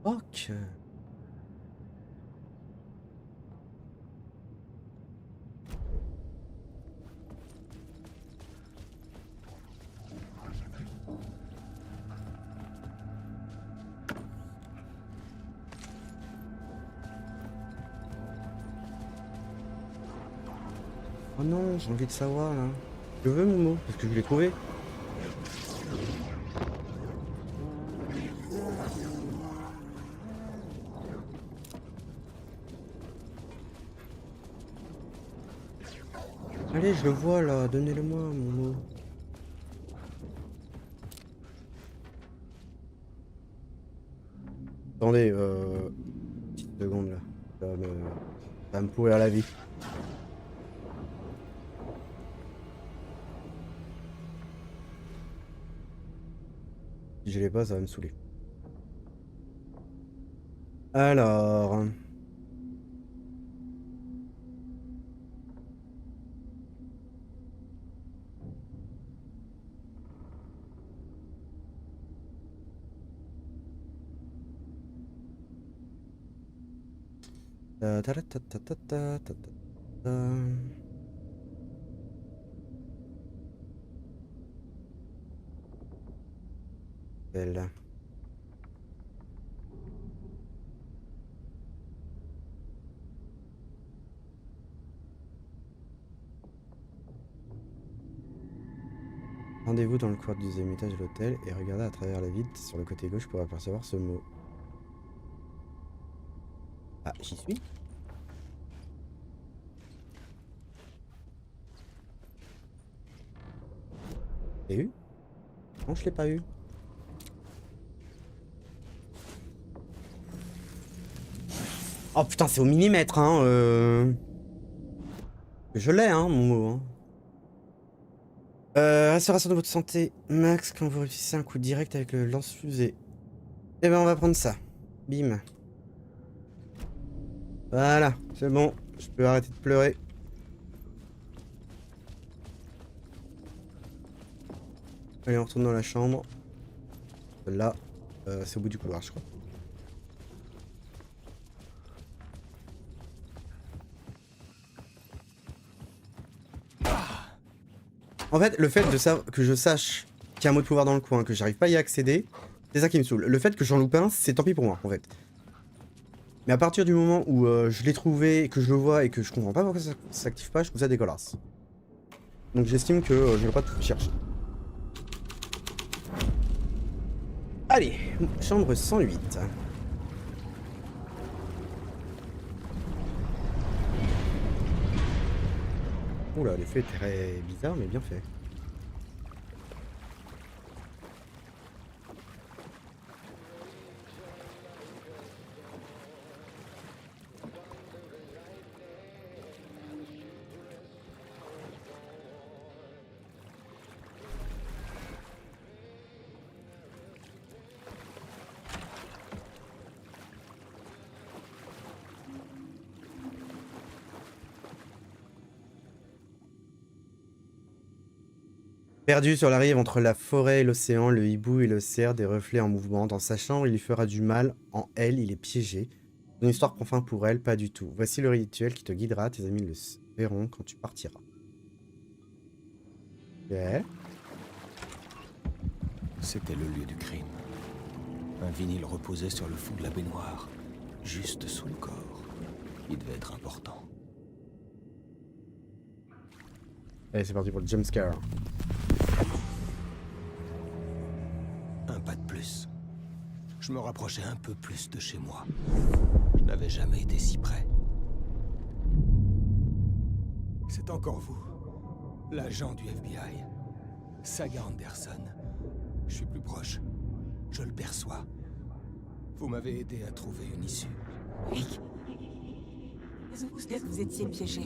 Ok. Oh non, j'ai envie de savoir là. Je veux Momo, parce que je l'ai trouvé. Allez, je le vois là, donnez-le-moi, Momo. Attendez, petite seconde là. Ça va me pourrir la vie. Si je l'ai pas, ça va me saouler. Alors... Elle. Rendez-vous dans le couloir du deuxième étage de l'hôtel et regardez à travers la vitre sur le côté gauche pour apercevoir ce mot. Ah, j'y suis. J'ai eu? Non, je l'ai pas eu. Oh putain, c'est au millimètre, hein. Je l'ai, hein, mon mot. Hein. Restauration de votre santé, max, quand vous réussissez un coup direct avec le lance-fusée. Eh ben, on va prendre ça. Bim. Voilà, c'est bon. Je peux arrêter de pleurer. Allez, on retourne dans la chambre. Là, c'est au bout du couloir, je crois. En fait, le fait que je sache qu'il y a un mot de pouvoir dans le coin, que j'arrive pas à y accéder, c'est ça qui me saoule. Le fait que j'en loupe un, c'est tant pis pour moi, en fait. Mais à partir du moment où je l'ai trouvé, que je le vois et que je comprends pas pourquoi ça s'active pas, je trouve ça dégueulasse. Donc j'estime que je vais pas tout chercher. Allez, chambre 108. Oula, l'effet est très bizarre mais bien fait. Perdu sur la rive entre la forêt et l'océan, le hibou et le cerf des reflets en mouvement. Dans sa chambre, il lui fera du mal. En elle, il est piégé. Ton histoire prend fin pour elle, pas du tout. Voici le rituel qui te guidera. Tes amis le verront quand tu partiras. Ok. C'était le lieu du crime. Un vinyle reposait sur le fond de la baignoire, juste sous le corps. Il devait être important. Allez, c'est parti pour le jumpscare. Un pas de plus. Je me rapprochais un peu plus de chez moi. Je n'avais jamais été si près. C'est encore vous, l'agent du FBI, Saga Anderson. Je suis plus proche. Je le perçois. Vous m'avez aidé à trouver une issue. Rick, vous étiez piégé.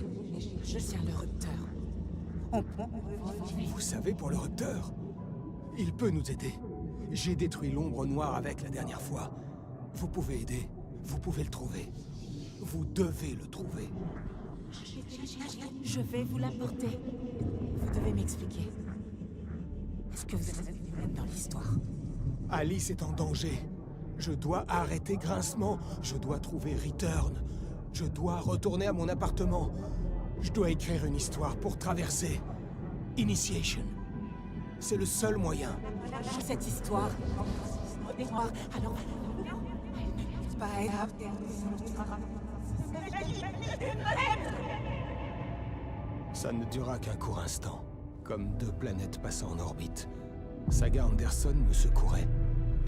Je tiens le rupteur. Vous savez, pour le rupteur, il peut nous aider. J'ai détruit l'ombre noire avec la dernière fois. Vous pouvez aider. Vous pouvez le trouver. Vous devez le trouver. Je vais vous l'apporter. Vous devez m'expliquer. Est-ce que vous êtes dans l'histoire? Alice est en danger. Je dois arrêter Grincement. Je dois trouver Return. Je dois retourner à mon appartement. Je dois écrire une histoire pour traverser. Initiation. C'est le seul moyen. Cette histoire. Alors. Elle ne peut pas être. Ça ne dura qu'un court instant, comme deux planètes passant en orbite. Saga Anderson me secourait.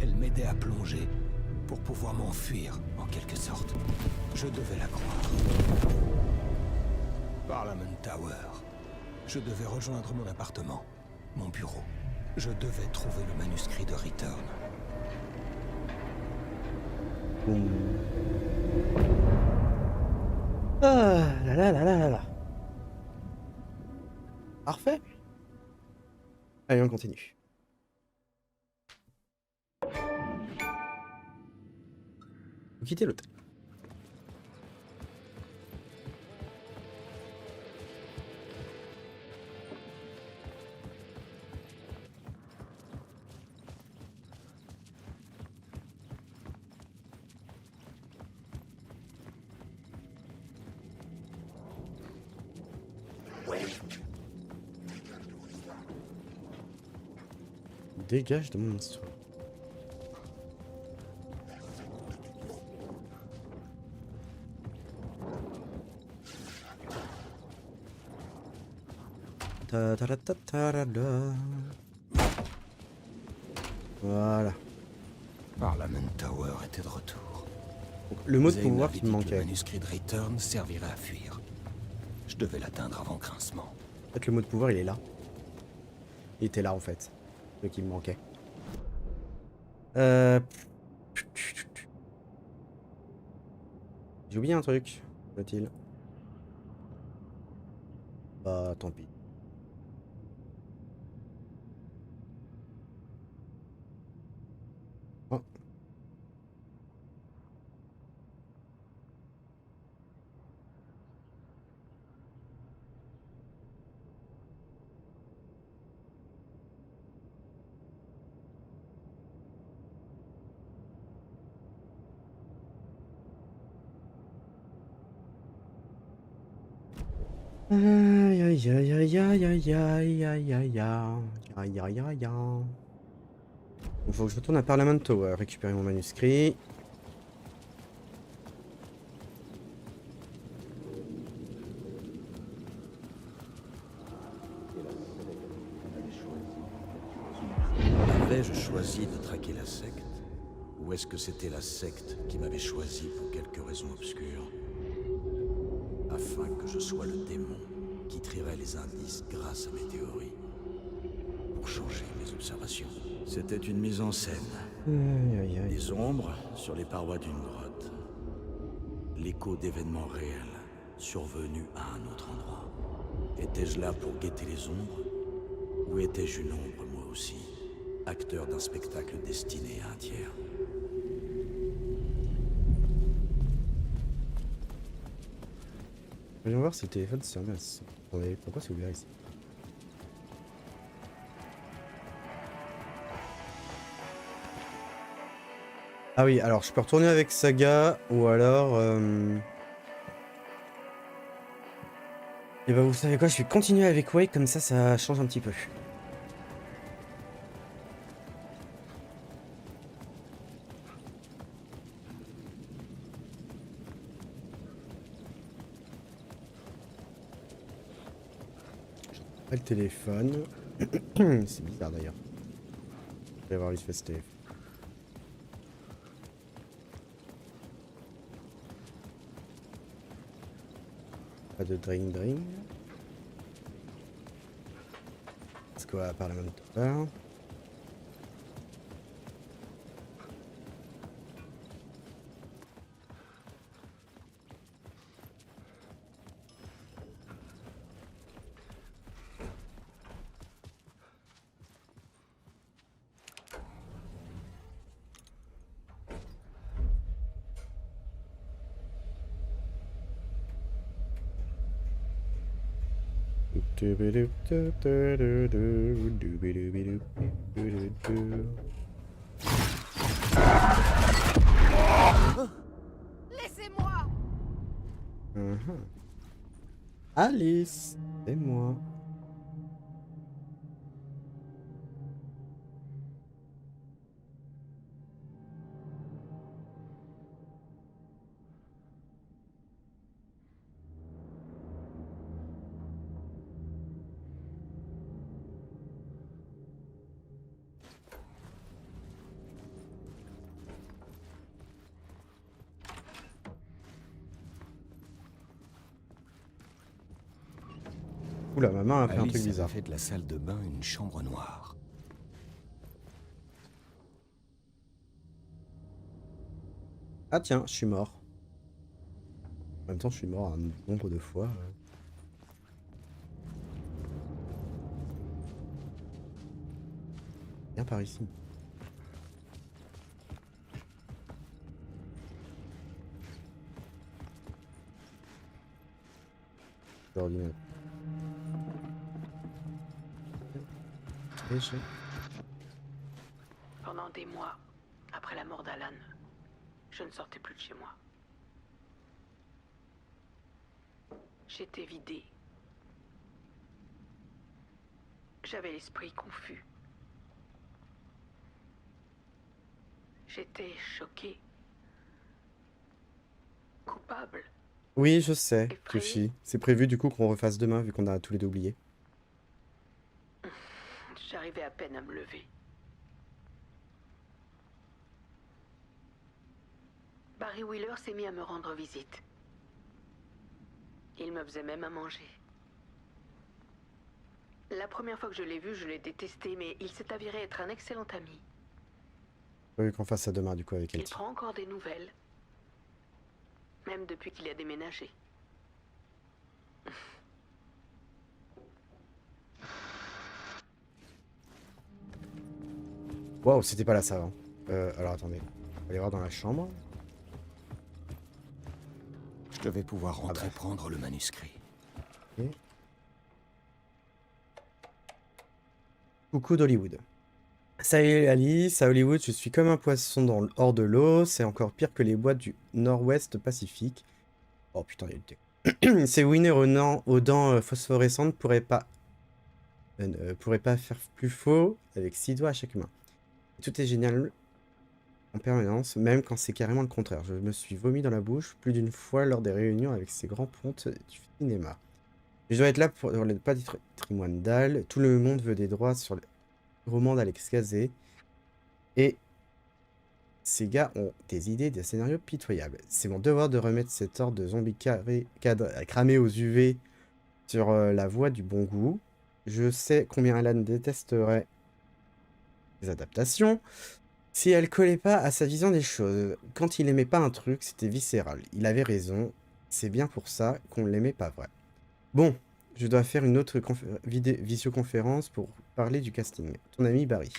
Elle m'aidait à plonger, pour pouvoir m'enfuir, en quelque sorte. Je devais la croire. Parliament Tower. Je devais rejoindre mon appartement, mon bureau. Je devais trouver le manuscrit de Return. Ah là là là là là là. Parfait. Allez, on continue. Vous quittez l'hôtel. Dégage de mon histoire. Voilà. Parliament Tower était de retour. Donc, le mot de Zane pouvoir avait qui me dit que le manquait. manuscrit de Return servirait à fuir. Je devais l'atteindre avant Grincement. En fait, le mot de pouvoir, il est là. Il était là, en fait. Ce qui me manquait. J'ai oublié un truc, faut-il. Bah, tant pis. Oh. Aïe aïe aïe aïe aïe aïe aïe aïe aïe aïe aïe aïe aïe. Il faut que je retourne à Parliament Tower, récupérer mon manuscrit. Avais-je choisi de traquer la secte? Ou est-ce que c'était la secte qui m'avait choisi pour quelque raison obscure? Afin que je sois le démon qui trierait les indices grâce à mes théories. Pour changer mes observations. C'était une mise en scène. Aïe aïe aïe. Des ombres sur les parois d'une grotte. L'écho d'événements réels survenus à un autre endroit. Étais-je là pour guetter les ombres? Ou étais-je une ombre moi aussi? Acteur d'un spectacle destiné à un tiers. Voyons voir si le téléphone servait à ça. Attendez, pourquoi c'est ouvert ici? Ah oui, alors je peux retourner avec Saga ou alors... Et bah vous savez quoi, je vais continuer avec Wake, comme ça change un petit peu. Pas le téléphone. C'est bizarre d'ailleurs. Je vais avoir vite fait ce téléphone. Pas de drain. Let's go à Parliament Tower. Laissez-moi! Alice, c'est moi. Oula, ma main a fait un truc Alice avait bizarre. fait de la salle de bain une chambre noire. Ah tiens, je suis mort. En même temps, je suis mort un nombre de fois. Viens par ici. L'ordinateur. Pendant des mois, après la mort d'Alan, je ne sortais plus de chez moi. J'étais vidée. J'avais l'esprit confus. J'étais choquée. Coupable. Oui, je sais, Effrayé. Yoshi. C'est prévu du coup qu'on refasse demain vu qu'on a tous les deux oublié. J'arrivais à peine à me lever. Barry Wheeler s'est mis à me rendre visite. Il me faisait même à manger. La première fois que je l'ai vu, je l'ai détesté, mais il s'est avéré être un excellent ami. Prévu qu'on fasse ça demain du coup avec Il Elti. prend encore des nouvelles. Même depuis qu'il a déménagé. Waouh, c'était pas là ça avant. Alors attendez. On va aller voir dans la chambre. Je vais pouvoir rentrer bah. prendre le manuscrit. Coucou d'Hollywood. Salut Alice, à Hollywood, je suis comme un poisson hors de l'eau. C'est encore pire que les boîtes du nord-ouest Pacifique. Oh putain, il y a du thé. Ces winners aux dents phosphorescentes pourraient pas faire plus faux avec 6 doigts à chaque main. Tout est génial en permanence, même quand c'est carrément le contraire. Je me suis vomi dans la bouche plus d'une fois lors des réunions avec ces grands pontes du cinéma. Je dois être là pour le patrimoine d'Al. Tout le monde veut des droits sur le roman d'Alex Gazé. Et ces gars ont des idées, des scénarios pitoyables. C'est mon devoir de remettre cet ordre de zombies cramés aux UV sur la voie du bon goût. Je sais combien Alan détesterait les adaptations si elle collait pas à sa vision des choses. Quand il aimait pas un truc, c'était viscéral. Il avait raison. C'est bien pour ça qu'on l'aimait pas vrai. Bon, je dois faire une autre visioconférence pour parler du casting. Ton ami Barry.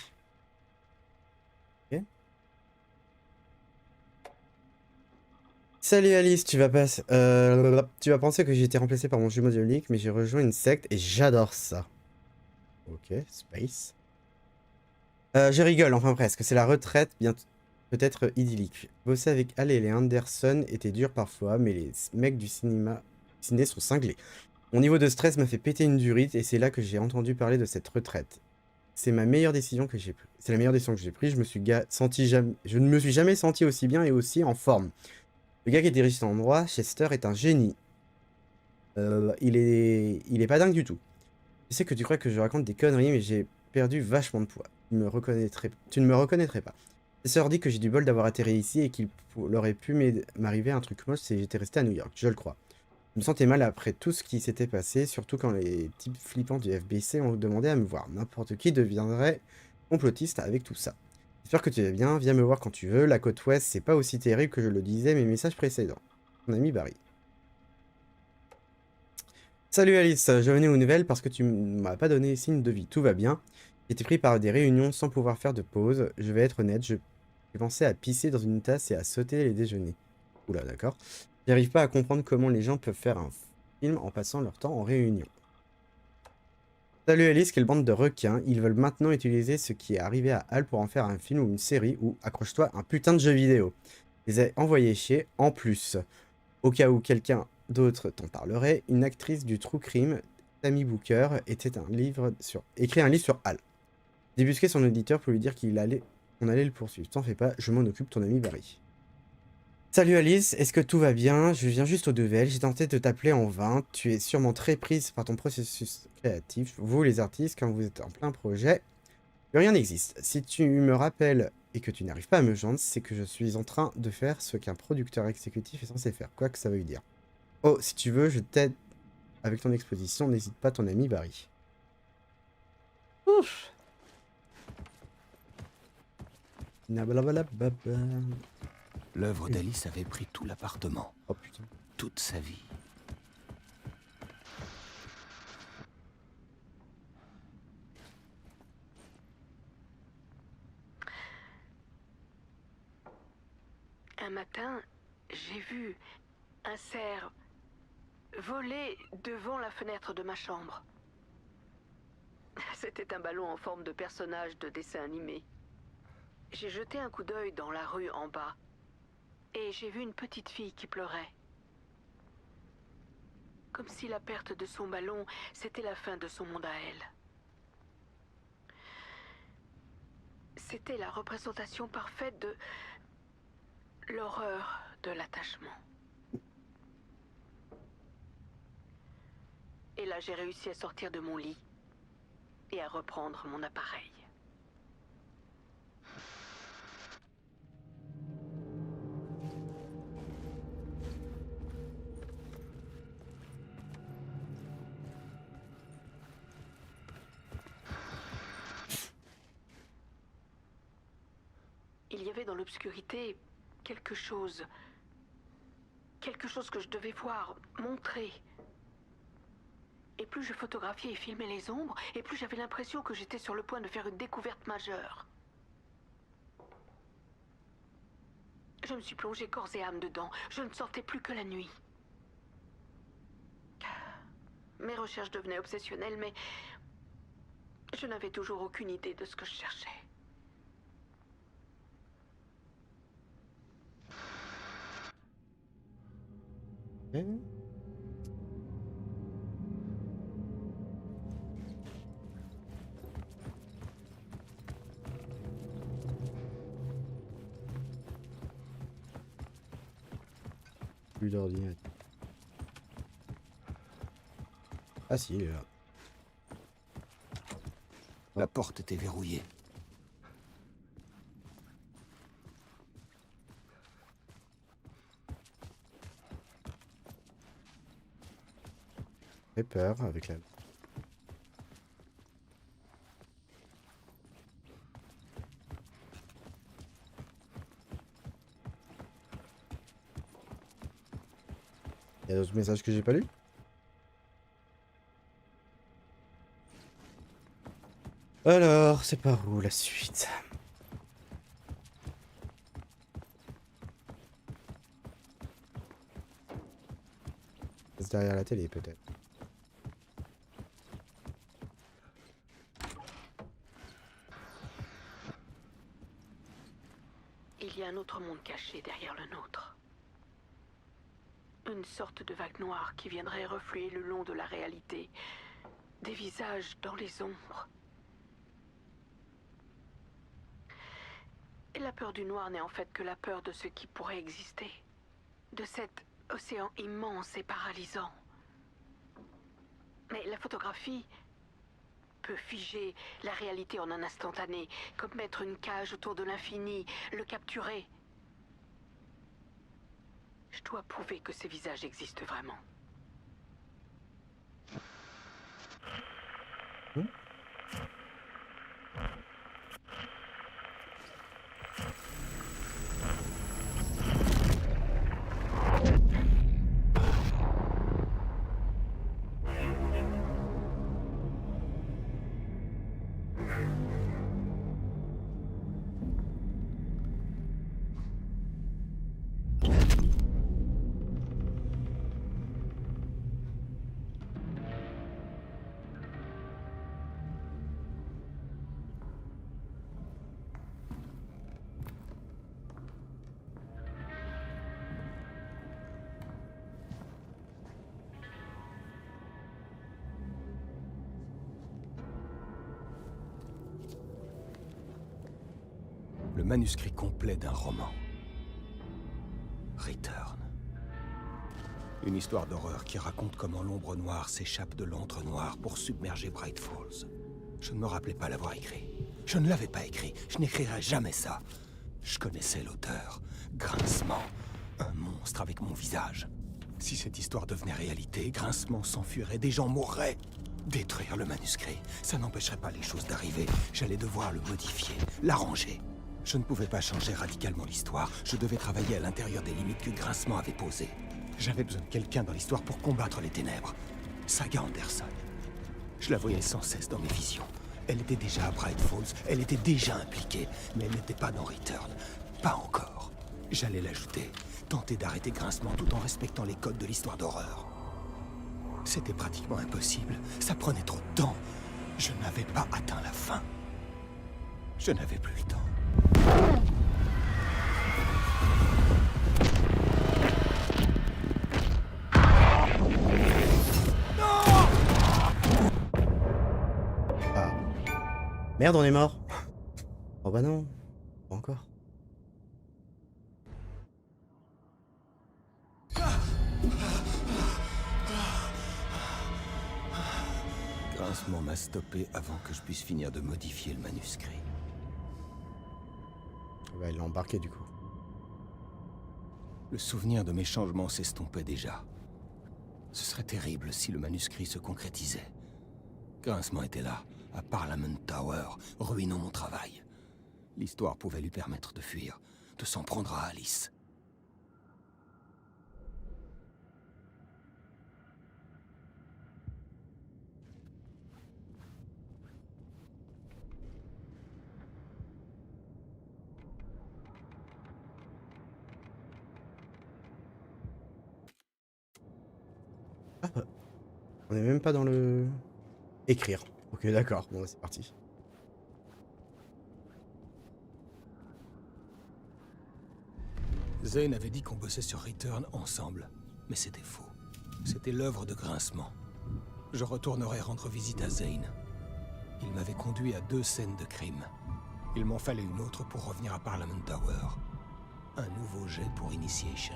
Ok. Salut Alice, tu vas penser que j'ai été remplacé par mon jumeau diabolique, mais j'ai rejoint une secte et j'adore ça. Ok, Space. Je rigole, enfin presque. C'est la retraite, bien peut-être idyllique. Bosser avec Al et les Anderson était dur parfois, mais les mecs du ciné sont cinglés. Mon niveau de stress m'a fait péter une durite et c'est là que j'ai entendu parler de cette retraite. C'est ma meilleure décision que j'ai prise. C'est la meilleure décision que j'ai prise. Je ne me suis jamais senti aussi bien et aussi en forme. Le gars qui dirige cet endroit, Chester, est un génie. Il est pas dingue du tout. Je sais que tu crois que je raconte des conneries, mais j'ai perdu vachement de poids. Tu ne me reconnaîtrais pas. Chester dit que j'ai du bol d'avoir atterri ici et qu'il aurait pu m'arriver un truc moche si j'étais resté à New York. Je le crois. Je me sentais mal après tout ce qui s'était passé, surtout quand les types flippants du FBC ont demandé à me voir. N'importe qui deviendrait complotiste avec tout ça. J'espère que tu vas bien, viens me voir quand tu veux. La côte ouest, c'est pas aussi terrible que je le disais mes messages précédents. Mon ami Barry. Salut Alice, je venais aux nouvelles parce que tu m'as pas donné signe de vie. Tout va bien. J'étais pris par des réunions sans pouvoir faire de pause. Je vais être honnête, j'ai pensé à pisser dans une tasse et à sauter les déjeuners. Oula, d'accord. J'arrive pas à comprendre comment les gens peuvent faire un film en passant leur temps en réunion. Salut Alice, quelle bande de requins. Ils veulent maintenant utiliser ce qui est arrivé à Al pour en faire un film ou une série ou, accroche-toi, un putain de jeu vidéo. Je les ai envoyés chier en plus. Au cas où quelqu'un d'autre t'en parlerait, une actrice du True Crime, Tammy Booker, écrit un livre sur Al. Débusquer son auditeur pour lui dire qu'on allait le poursuivre. T'en fais pas, je m'en occupe, ton ami Barry. Salut Alice, est-ce que tout va bien? Je viens juste aux nouvelles, j'ai tenté de t'appeler en vain. Tu es sûrement très prise par ton processus créatif. Vous les artistes, quand vous êtes en plein projet, plus rien n'existe. Si tu me rappelles et que tu n'arrives pas à me joindre, c'est que je suis en train de faire ce qu'un producteur exécutif est censé faire, quoi que ça veuille dire. Oh, si tu veux, je t'aide avec ton exposition, n'hésite pas, ton ami Barry. Ouf. Nabalabalababa. L'œuvre d'Alice avait pris tout l'appartement, Oh putain. toute sa vie. Un matin, j'ai vu un cerf voler devant la fenêtre de ma chambre. C'était un ballon en forme de personnage de dessin animé. J'ai jeté un coup d'œil dans la rue en bas et j'ai vu une petite fille qui pleurait. Comme si la perte de son ballon, c'était la fin de son monde à elle. C'était la représentation parfaite de l'horreur de l'attachement. Et là, j'ai réussi à sortir de mon lit et à reprendre mon appareil. Il y avait dans l'obscurité quelque chose que je devais voir, montrer. Et plus je photographiais et filmais les ombres, et plus j'avais l'impression que j'étais sur le point de faire une découverte majeure. Je me suis plongée corps et âme dedans. Je ne sortais plus que la nuit. Mes recherches devenaient obsessionnelles, mais je n'avais toujours aucune idée de ce que je cherchais. Plus d'ordinateur. Ah si, il est là. La porte était verrouillée. J'ai peur avec la... Il y a d'autres messages que j'ai pas lus? Alors, c'est par où la suite? C'est derrière la télé peut-être. Il y a un autre monde caché derrière le nôtre. Une sorte de vague noire qui viendrait refluer le long de la réalité. Des visages dans les ombres. Et la peur du noir n'est en fait que la peur de ce qui pourrait exister. De cet océan immense et paralysant. Mais la photographie peut figer la réalité en un instantané, comme mettre une cage autour de l'infini, le capturer. Je dois prouver que ces visages existent vraiment. Le manuscrit complet d'un roman. Return. Une histoire d'horreur qui raconte comment l'ombre noire s'échappe de l'antre noir pour submerger Bright Falls. Je ne me rappelais pas l'avoir écrit. Je ne l'avais pas écrit. Je n'écrirai jamais ça. Je connaissais l'auteur. Grincement. Un monstre avec mon visage. Si cette histoire devenait réalité, Grincement s'enfuirait, des gens mourraient. Détruire le manuscrit, ça n'empêcherait pas les choses d'arriver. J'allais devoir le modifier, l'arranger. Je ne pouvais pas changer radicalement l'histoire. Je devais travailler à l'intérieur des limites que Grincement avait posées. J'avais besoin de quelqu'un dans l'histoire pour combattre les ténèbres. Saga Anderson. Je la voyais sans cesse dans mes visions. Elle était déjà à Bright Falls, elle était déjà impliquée, mais elle n'était pas dans Return. Pas encore. J'allais l'ajouter, tenter d'arrêter Grincement tout en respectant les codes de l'histoire d'horreur. C'était pratiquement impossible, ça prenait trop de temps. Je n'avais pas atteint la fin. Je n'avais plus le temps. Ah. Merde, on est mort. Oh bah non. Pas encore. Grincement m'a stoppé avant que je puisse finir de modifier le manuscrit. Bah, il l'a embarqué du coup. Le souvenir de mes changements s'estompait déjà. Ce serait terrible si le manuscrit se concrétisait. Grincement était là, à Parliament Tower, ruinant mon travail. L'histoire pouvait lui permettre de fuir, de s'en prendre à Alice. Ah, on est même pas dans le... Écrire. Ok, d'accord. Bon, c'est parti. Zane avait dit qu'on bossait sur Return ensemble, mais c'était faux. C'était l'œuvre de Grincement. Je retournerai rendre visite à Zane. Il m'avait conduit à 2 scènes de crime. Il m'en fallait une autre pour revenir à Parliament Tower. Un nouveau jet pour Initiation.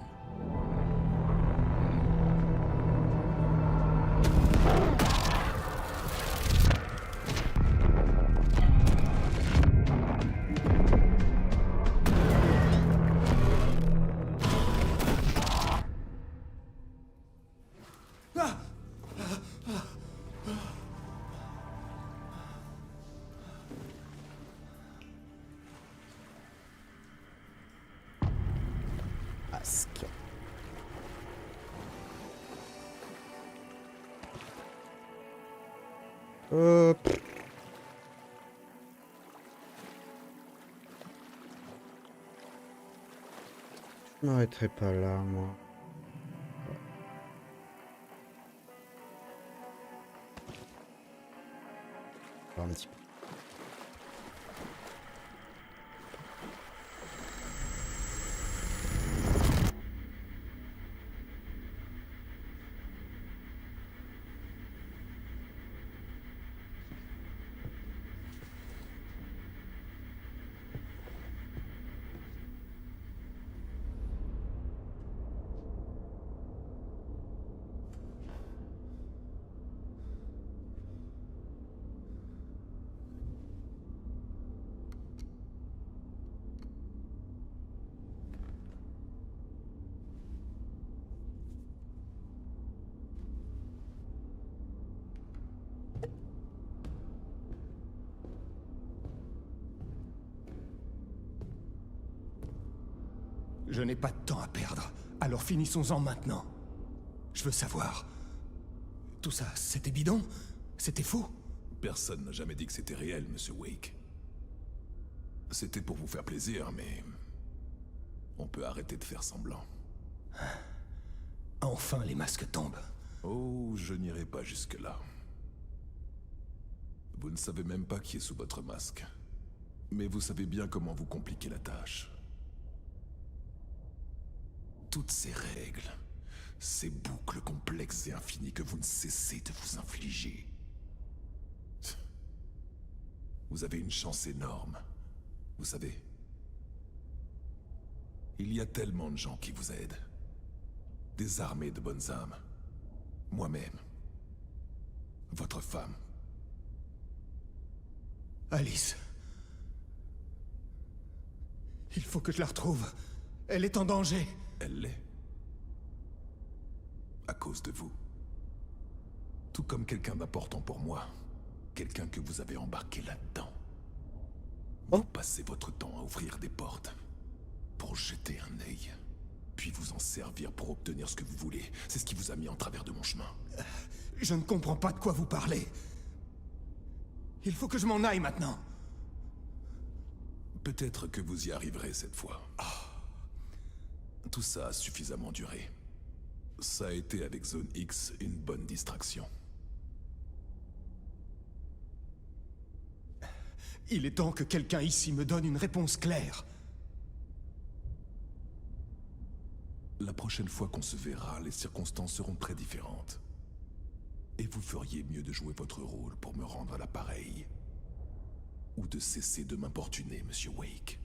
Masque. Hop. Je m'arrêterai pas là, moi. Un petit peu. Je n'ai pas de temps à perdre, alors finissons-en maintenant. Je veux savoir... Tout ça, c'était bidon? C'était faux? Personne n'a jamais dit que c'était réel, Monsieur Wake. C'était pour vous faire plaisir, mais... on peut arrêter de faire semblant. Enfin, les masques tombent. Oh, je n'irai pas jusque-là. Vous ne savez même pas qui est sous votre masque. Mais vous savez bien comment vous compliquer la tâche. Toutes ces règles, ces boucles complexes et infinies que vous ne cessez de vous infliger. Vous avez une chance énorme, vous savez. Il y a tellement de gens qui vous aident. Des armées de bonnes âmes. Moi-même. Votre femme. Alice. Il faut que je la retrouve. Elle est en danger. Elle l'est. cause de vous. Tout comme quelqu'un d'important pour moi. Quelqu'un que vous avez embarqué là-dedans. Vous passez votre temps à ouvrir des portes. Pour jeter un œil. Puis vous en servir pour obtenir ce que vous voulez. C'est ce qui vous a mis en travers de mon chemin. Je ne comprends pas de quoi vous parlez. Il faut que je m'en aille maintenant. Peut-être que vous y arriverez cette fois. Tout ça a suffisamment duré. Ça a été avec Zone X une bonne distraction. Il est temps que quelqu'un ici me donne une réponse claire. La prochaine fois qu'on se verra, les circonstances seront très différentes. Et vous feriez mieux de jouer votre rôle pour me rendre à l'appareil. Ou de cesser de m'importuner, Monsieur Wake.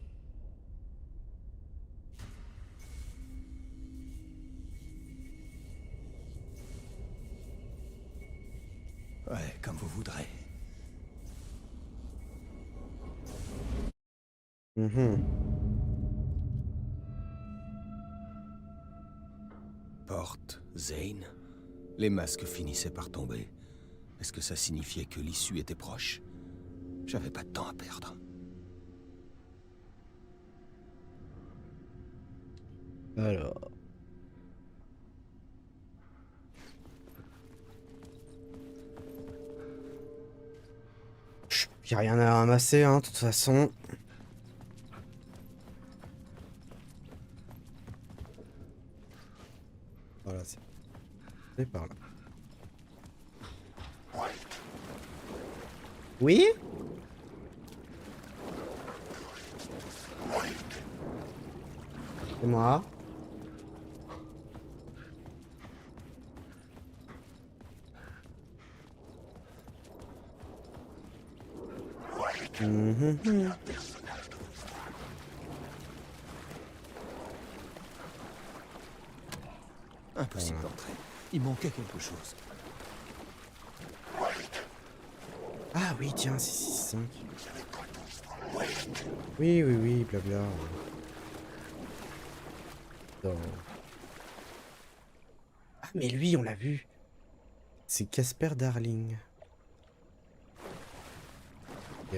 Ouais, comme vous voudrez. Porte, Zane. Les masques finissaient par tomber. Est-ce que ça signifiait que l'issue était proche? J'avais pas de temps à perdre. Alors... Y a rien à ramasser, hein, de toute façon. Voilà, c'est par là. Oui? C'est moi. Impossible d'entrer. Il manquait quelque chose. Ah oui, tiens, 665. Oui, oui, oui, blabla. Non. Ah, mais lui, on l'a vu. C'est Casper Darling. Ok.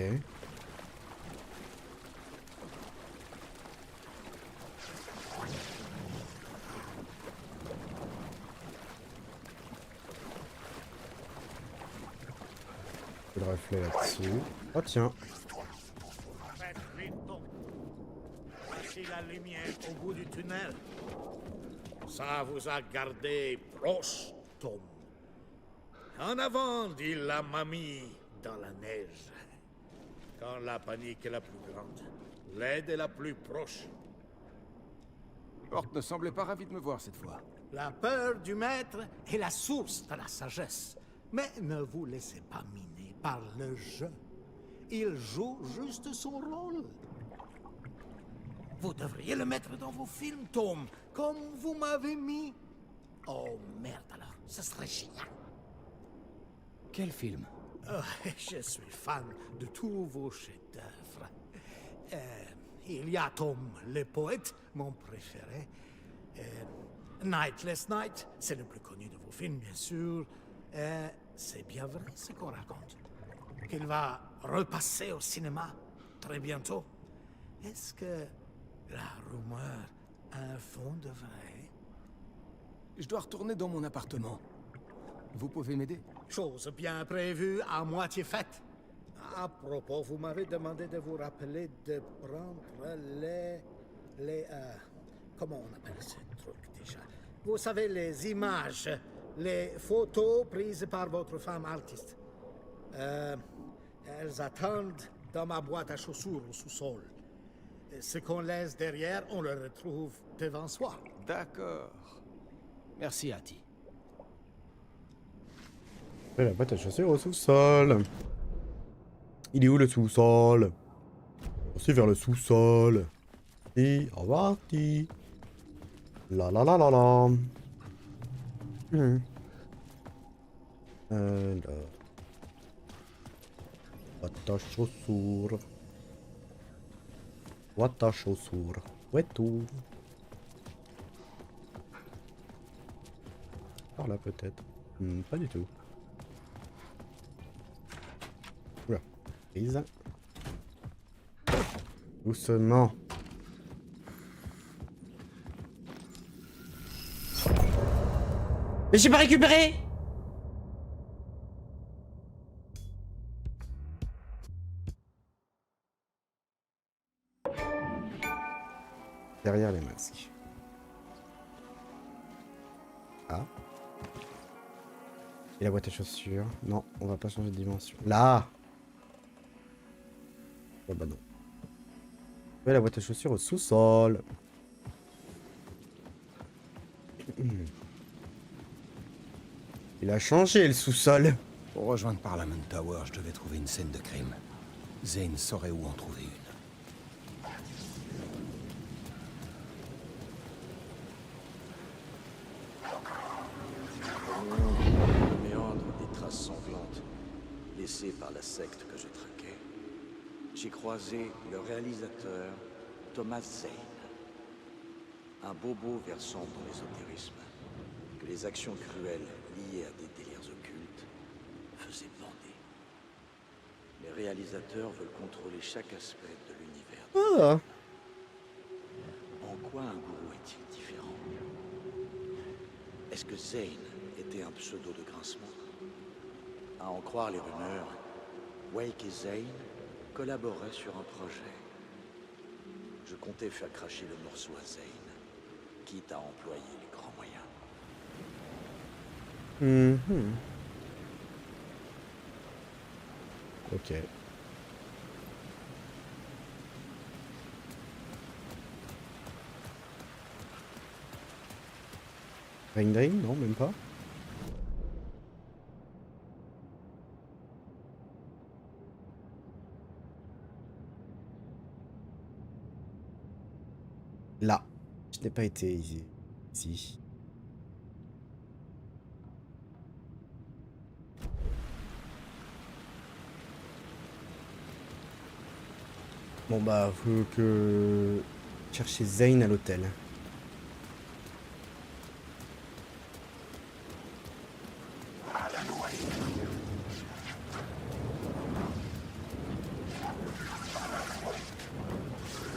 Le reflet là-dessus. Oh tiens. Faites vite, Tom. Voici la lumière au bout du tunnel. Ça vous a gardé proche, Tom. En avant, dit la mamie dans la neige. Quand la panique est la plus grande, l'aide est la plus proche. Porte ne semblait pas ravi de me voir cette fois. La peur du maître est la source de la sagesse. Mais ne vous laissez pas miner par le jeu. Il joue juste son rôle. Vous devriez le mettre dans vos films, Tom, comme vous m'avez mis. Oh merde alors, ce serait génial. Quel film? Je suis fan de tous vos chefs-d'œuvre. Il y a Tom, le poète, mon préféré. Nightless Night, c'est le plus connu de vos films, bien sûr. C'est bien vrai ce qu'on raconte. Qu'il va repasser au cinéma très bientôt. Est-ce que la rumeur a un fond de vrai? Je dois retourner dans mon appartement. Vous pouvez m'aider? Chose bien prévue, à moitié faite. À propos, vous m'avez demandé de vous rappeler de prendre les comment on appelle ce truc déjà? Vous savez, les images, les photos prises par votre femme artiste. Elles attendent dans ma boîte à chaussures au sous-sol. Ce qu'on laisse derrière, on le retrouve devant soi. D'accord. Merci, Hattie. Et la boîte à chaussures au sous-sol. Il est où le sous-sol? Aussi vers le sous-sol. Et reparti. La la la la la. Alors. Boîte à chaussures. Boîte à chaussures. Où est tout? Par là peut-être. Pas du tout. Oula. Prise. Doucement. Mais j'ai pas récupéré! Derrière les masques. Ah. Et la boîte à chaussures. Non, on va pas changer de dimension. Là! Oh bah non. Ouais, la boîte à chaussures au sous-sol. Il a changé le sous-sol. Pour rejoindre Parliament Tower, je devais trouver une scène de crime. Zane saurait où en trouver une. Le méandre des traces sanglantes laissées par la secte que je traquais. J'ai croisé le réalisateur Thomas Zane. Un bobo versant dans l'ésotérisme que les actions cruelles liées à des délires occultes faisaient bander. Les réalisateurs veulent contrôler chaque aspect de l'univers. Ah. En quoi un gourou est-il différent? Est-ce que Zane était un pseudo de grincement? À en croire les rumeurs, Wake et Zane collaboraient sur un projet. Je comptais faire cracher le morceau à Zane, quitte à employer les grands moyens. Ok. Ring ring? Non, même pas. Là. Je n'ai pas été ici. Ici. Bon bah, faut que... chercher Zane à l'hôtel.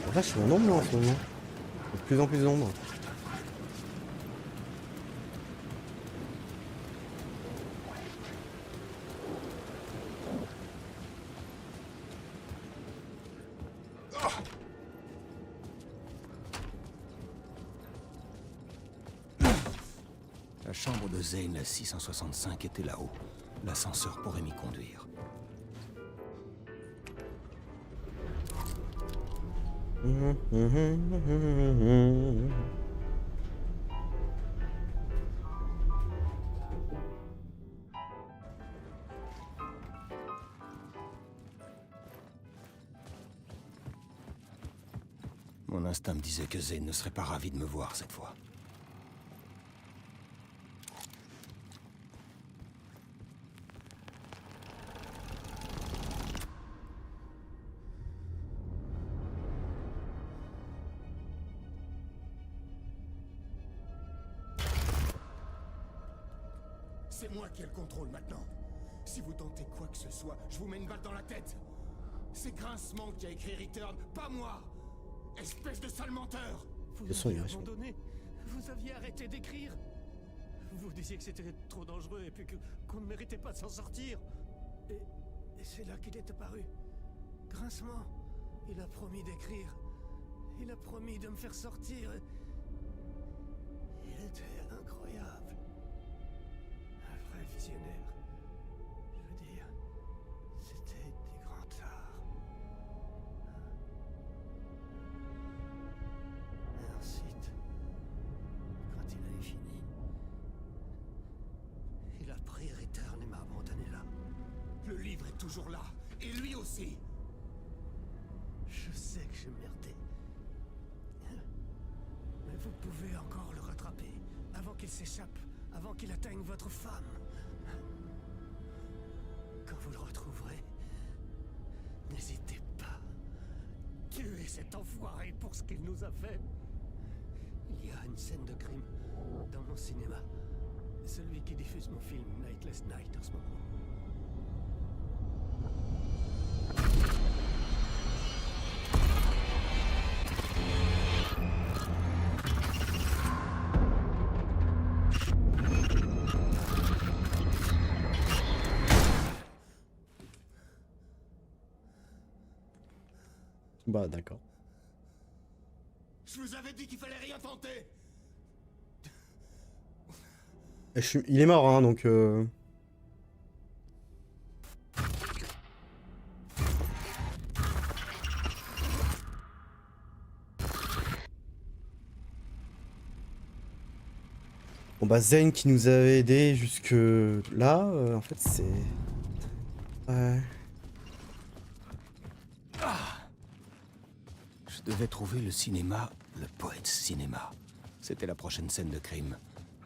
La vache, je suis en ombre là, en ce moment. De plus en plus d'ombre. La chambre de Zane, la 665, était là-haut. L'ascenseur pourrait m'y conduire. Mon instinct me disait que Zane ne serait pas ravi de me voir cette fois. C'est moi qui ai le contrôle maintenant. Si vous tentez quoi que ce soit, je vous mets une balle dans la tête. C'est Grincement qui a écrit Return, pas moi. Espèce de sale menteur. Vous Le son, il m'aviez est vachement. abandonné. Vous aviez arrêté d'écrire. Vous disiez que c'était trop dangereux et puis qu'on ne méritait pas de s'en sortir. Et c'est là qu'il est apparu. Grincement. Il a promis d'écrire. Il a promis de me faire sortir. Il était incroyable. Un vrai visionnaire. Je veux dire, c'était du grand art. Et ensuite, quand il avait fini, il a pris Return et m'a abandonné là. Le livre est toujours là. Et lui aussi. Je sais que j'ai merdé. Mais vous pouvez encore le rattraper, avant qu'il s'échappe, avant qu'il atteigne votre femme. Quand vous le retrouverez, n'hésitez pas. Tuez cet enfoiré pour ce qu'il nous a fait. Il y a une scène de crime dans mon cinéma. celui qui diffuse mon film Nightless Night en ce moment. Bah d'accord. Je vous avais dit qu'il fallait rien tenter. Il est mort, hein, donc... Bon bah Zane qui nous avait aidé jusque là, en fait c'est... Ouais... Je devais trouver le cinéma, le Poets Cinéma. C'était la prochaine scène de crime.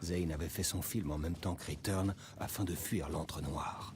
Zane avait fait son film en même temps que Return afin de fuir l'antre noir.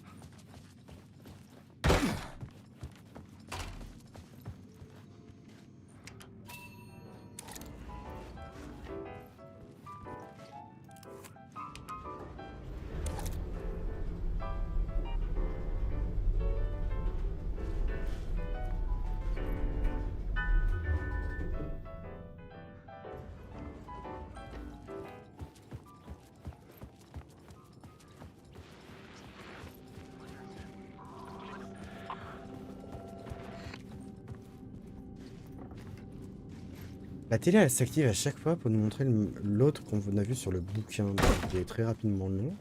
La télé elle s'active à chaque fois pour nous montrer l'autre qu'on a vu sur le bouquin, donc je vais très rapidement le nom.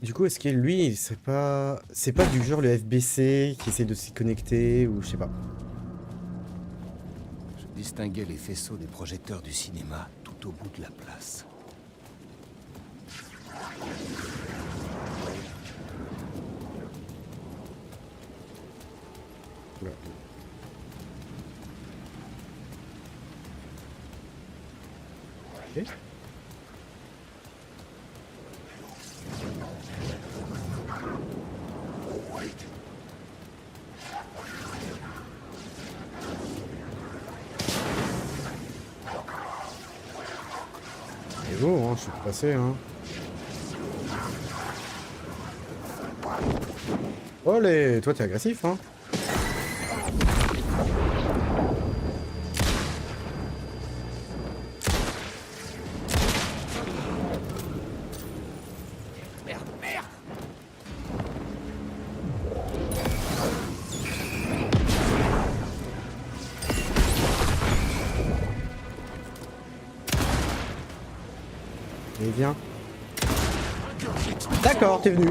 Du coup est-ce que lui c'est pas du genre le FBC qui essaie de s'y connecter ou je sais pas. Je distinguais les faisceaux des projecteurs du cinéma tout au bout de la place. Là. Ok. C'est bon, hein, je suis passé, hein. Olé, toi t'es agressif, hein. Et viens. D'accord, t'es venu.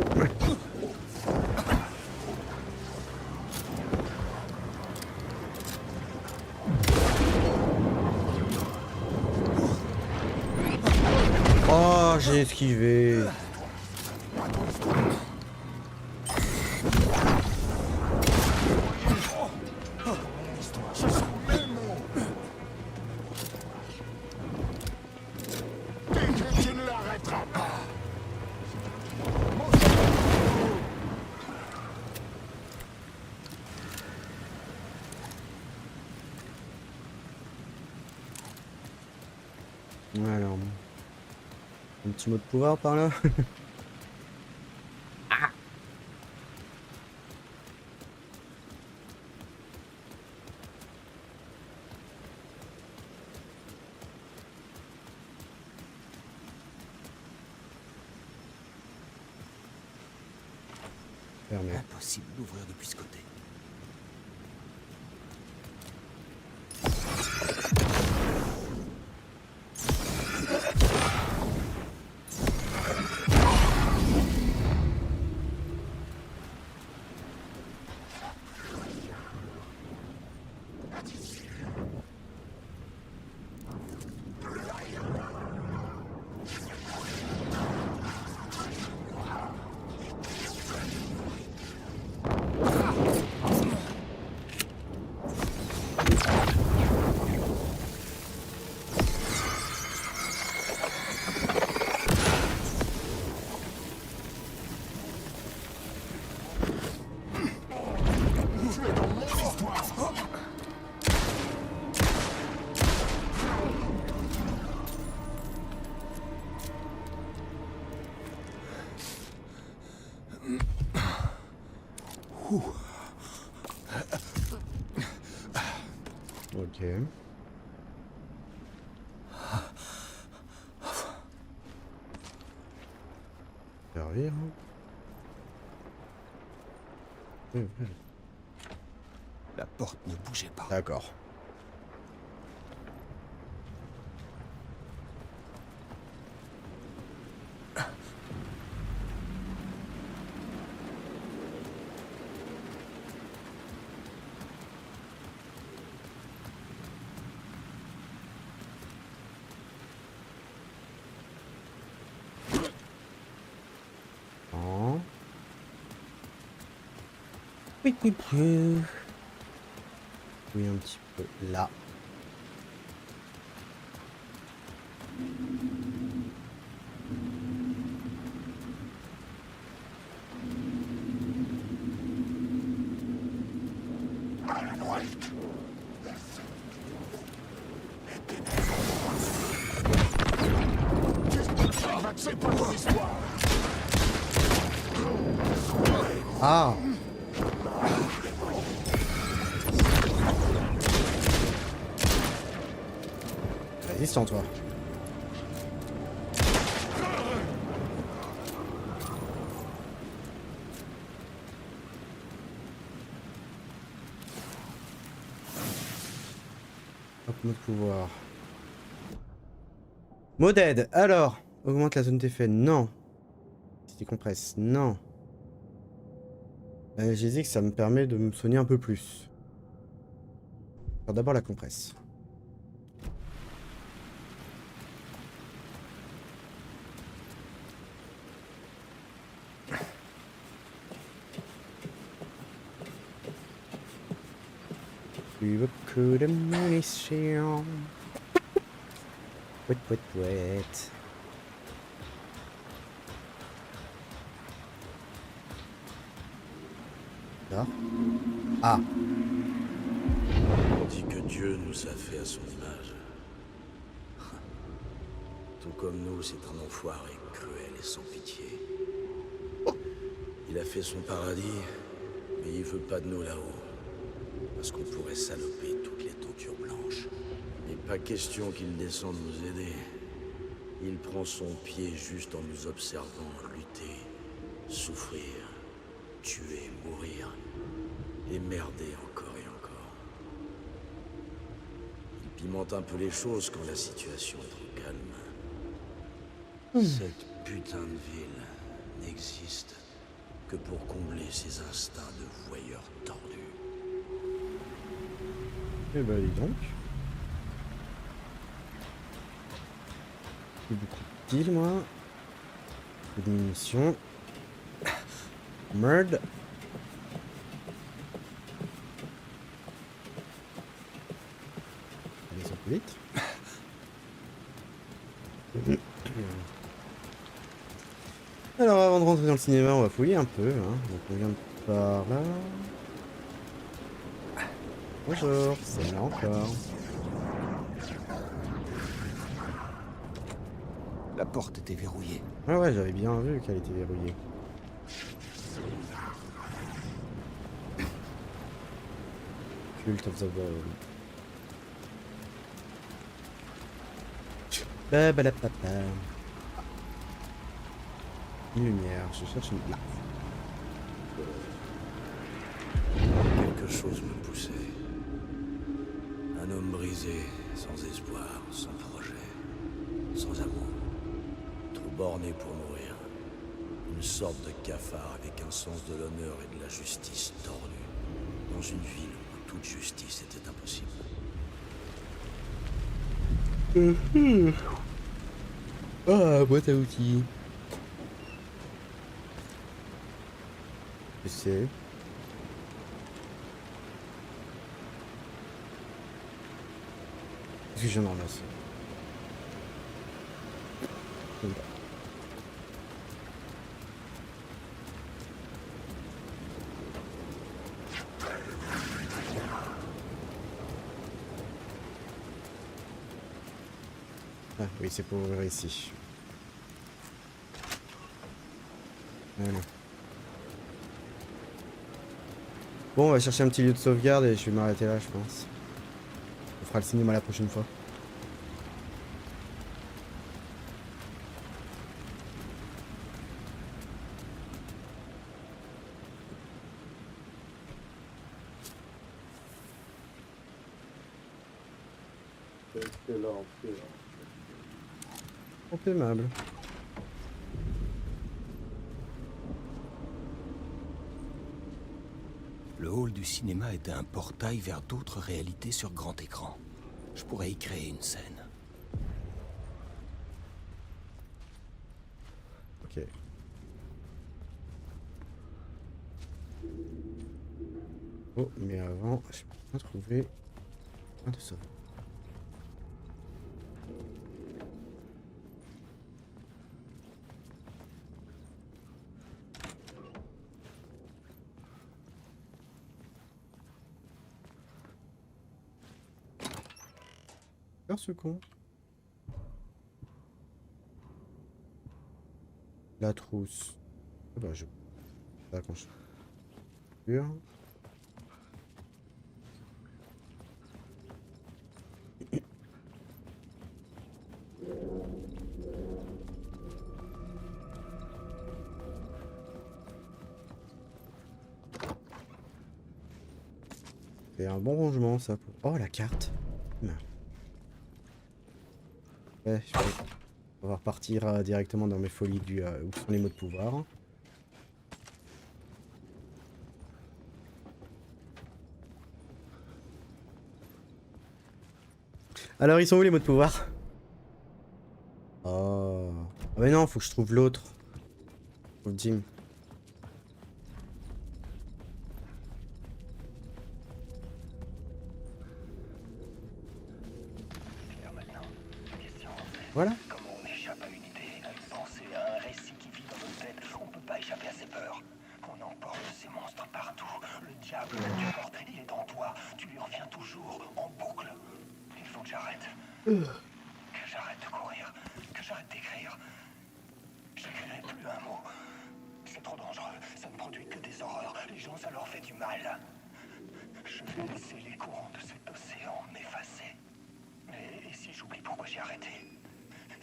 Oh, j'ai esquivé. Alors, un petit mot de pouvoir par là. Ah. Fermé. Impossible d'ouvrir depuis ce côté. Ok. Servir. La porte ne bougeait pas. D'accord. Non. Oui, oui, oui. Oui, un petit peu là. Ah! Résistant, toi. Hop, mode pouvoir. Mode aide. Alors, augmente la zone d'effet. Non. City compresse. Non. J'ai que ça me permet de me soigner un peu plus. Alors d'abord la compresse. Plus beaucoup de munitions. Ouet, ouet, ouet. Là. Ah. On dit que Dieu nous a fait à son image. Tout comme nous, c'est un enfoiré cruel et sans pitié. Il a fait son paradis, mais il veut pas de nous là-haut. Parce qu'on pourrait saloper toutes les tentures blanches. Et pas question qu'il descende nous aider. Il prend son pied juste en nous observant lutter, souffrir, tuer, mourir, et merder encore et encore. Il pimente un peu les choses quand la situation est trop calme. Cette putain de ville n'existe que pour combler ses instincts de voyeur tordu. Eh ben dis donc. J'ai beaucoup de kills moi. Beaucoup de munitions. Merde. Allez, ça plus vite. Alors avant de rentrer dans le cinéma, on va fouiller un peu. Hein. Donc on vient de par là. Bonjour, c'est là encore. La porte était verrouillée. Ah ouais, j'avais bien vu qu'elle était verrouillée. Cult of the World. Babalapapa. Une lumière, je cherche une... Là. Quelque chose me poussait. Un homme brisé, sans espoir, sans projet, sans amour. Trop borné pour mourir. Une sorte de cafard avec un sens de l'honneur et de la justice tordu. Dans une ville où toute justice était impossible. Ah, boîte à outils. Je sais. Qu'est-ce que je viens de ramasser? Ah oui, c'est pour ouvrir ici. Voilà. Bon, on va chercher un petit lieu de sauvegarde et je vais m'arrêter là, je pense. On fera le cinéma la prochaine fois. C'est aimable. Le hall du cinéma était un portail vers d'autres réalités sur grand écran. Je pourrais y créer une scène. Ok. Oh, mais avant, je peux pas trouver un de sauvegarde. Ce con. La trousse. Ah bah je... Là, quand je... C'est un bon rangement ça. Oh la carte. Ouais, on va repartir directement dans mes folies du où sont les mots de pouvoir. Alors ils sont où les mots de pouvoir? Oh. Ah mais non, faut que je trouve l'autre. Faut le Jim. Voilà. Comment on échappe à une idée, à une pensée, à un récit qui vit dans nos têtes? On peut pas échapper à ses peurs. On emporte ces monstres partout. Le diable que tu portes, il est en toi. Tu lui reviens toujours, en boucle. Il faut que j'arrête. Que j'arrête de courir. Que j'arrête d'écrire. J'écrirai plus un mot. C'est trop dangereux. Ça ne produit que des horreurs. Les gens, ça leur fait du mal. Je vais laisser les courants de cet océan m'effacer. Mais et si j'oublie pourquoi j'ai arrêté?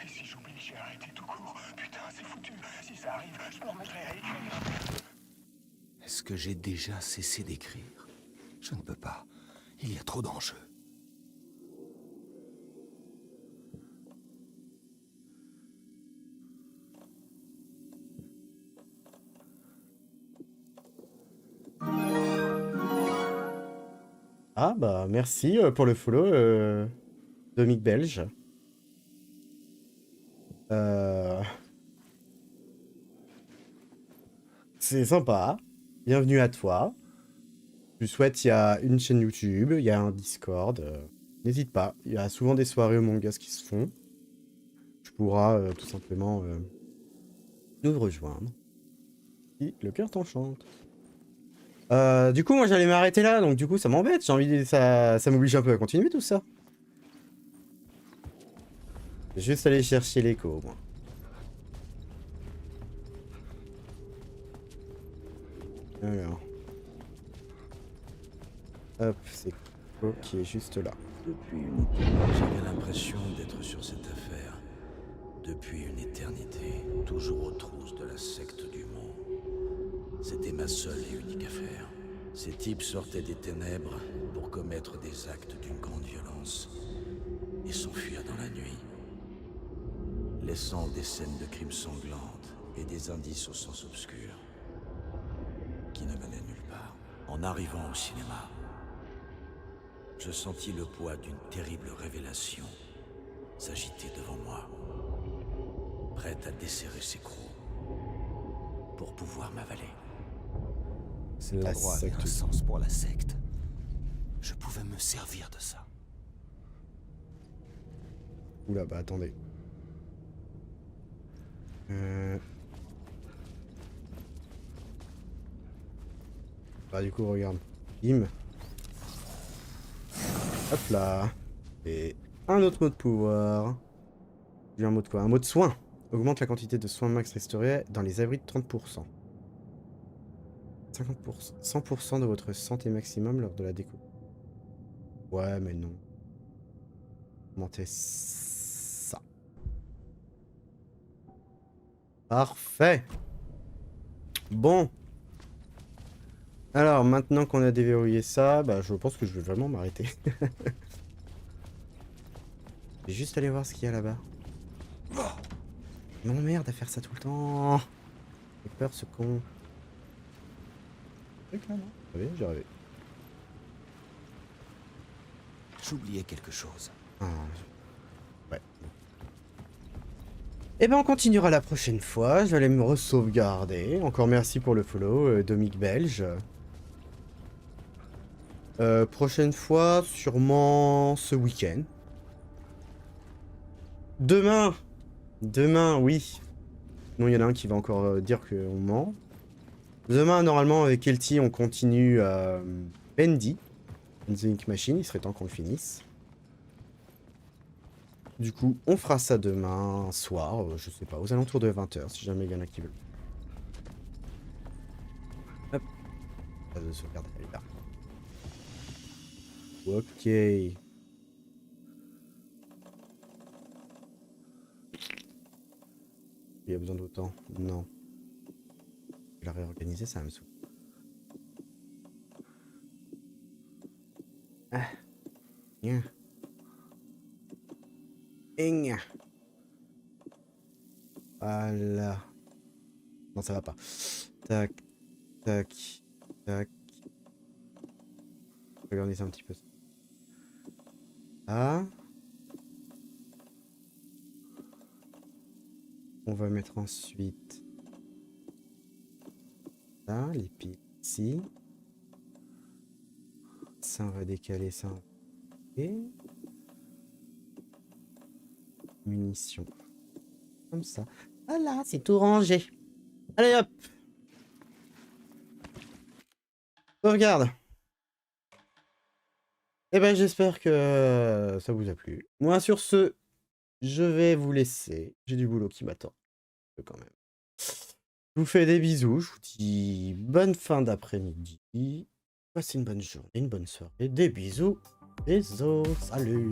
Et si j'oublie que j'ai arrêté tout court? Putain, c'est foutu. Si ça arrive, je me remettrai à écrire. Est-ce que j'ai déjà cessé d'écrire? Je ne peux pas. Il y a trop d'enjeux. Ah bah merci pour le follow Dominique Belge. C'est sympa. Bienvenue à toi. Je souhaite, il y a une chaîne YouTube, il y a un Discord. N'hésite pas, il y a souvent des soirées Among Us qui se font. Tu pourras tout simplement nous rejoindre. Si le cœur t'enchante. Du coup, moi j'allais m'arrêter là, donc du coup ça m'embête. J'ai envie de... ça m'oblige un peu à continuer tout ça. Juste aller chercher l'écho, moi. Alors. Hop, c'est l'écho qui est juste là. J'avais l'impression d'être sur cette affaire depuis une éternité, toujours aux trousses de la secte du mot. C'était ma seule et unique affaire. Ces types sortaient des ténèbres pour commettre des actes d'une grande violence et s'enfuir dans la nuit, laissant des scènes de crimes sanglantes et des indices au sens obscur qui ne menaient nulle part. En arrivant au cinéma, je sentis le poids d'une terrible révélation s'agiter devant moi, prête à desserrer ses crocs pour pouvoir m'avaler. Cet endroit avait un sens pour la secte. Je pouvais me servir de ça. Oula, bah attendez. Bah du coup, regarde. Bim. Hop là. Et un autre mot de pouvoir. J'ai un mot de quoi? Un mot de soin. Augmente la quantité de soins max restaurés dans les abris de 30%. 50%, 100% de votre santé maximum lors de la déco. Ouais, mais non. Augmenter ça. Parfait. Bon. Alors, maintenant qu'on a déverrouillé ça, bah, je pense que je vais vraiment m'arrêter. Je vais juste aller voir ce qu'il y a là-bas. Il m'emmerde à faire ça tout le temps. J'ai peur, ce con. Oui, j'ai rêvé. J'oubliais quelque chose. Ah, ouais. Et ben on continuera la prochaine fois. Je vais aller me re-sauvegarder. Encore merci pour le follow, Domic Belge. Prochaine fois, sûrement ce week-end. Demain, oui. Non, il y en a un qui va encore dire qu'on ment. Demain, normalement, avec Kelty, on continue Bendy, The Ink Machine. Il serait temps qu'on le finisse. Du coup, on fera ça demain soir, je sais pas, aux alentours de 20 h, si jamais il y en a qui veulent. Hop. Phase de sauvegarde, elle est là. Ok. Il y a besoin d'autant? Non. Je vais la réorganiser, ça va me saouler. Ah. Bien. Voilà. Non, ça va pas. Tac, tac, tac. Regardez ça un petit peu. Ah. On va mettre ensuite ça, les piles ici. Ça, on va décaler ça. Et munitions. Comme ça. Voilà, c'est tout rangé. Allez hop. Sauvegarde. Eh ben j'espère que ça vous a plu. Moi sur ce, je vais vous laisser. J'ai du boulot qui m'attend. Quand même. Je vous fais des bisous. Je vous dis bonne fin d'après-midi. Passez une bonne journée, une bonne soirée. Des bisous. Des os. Salut.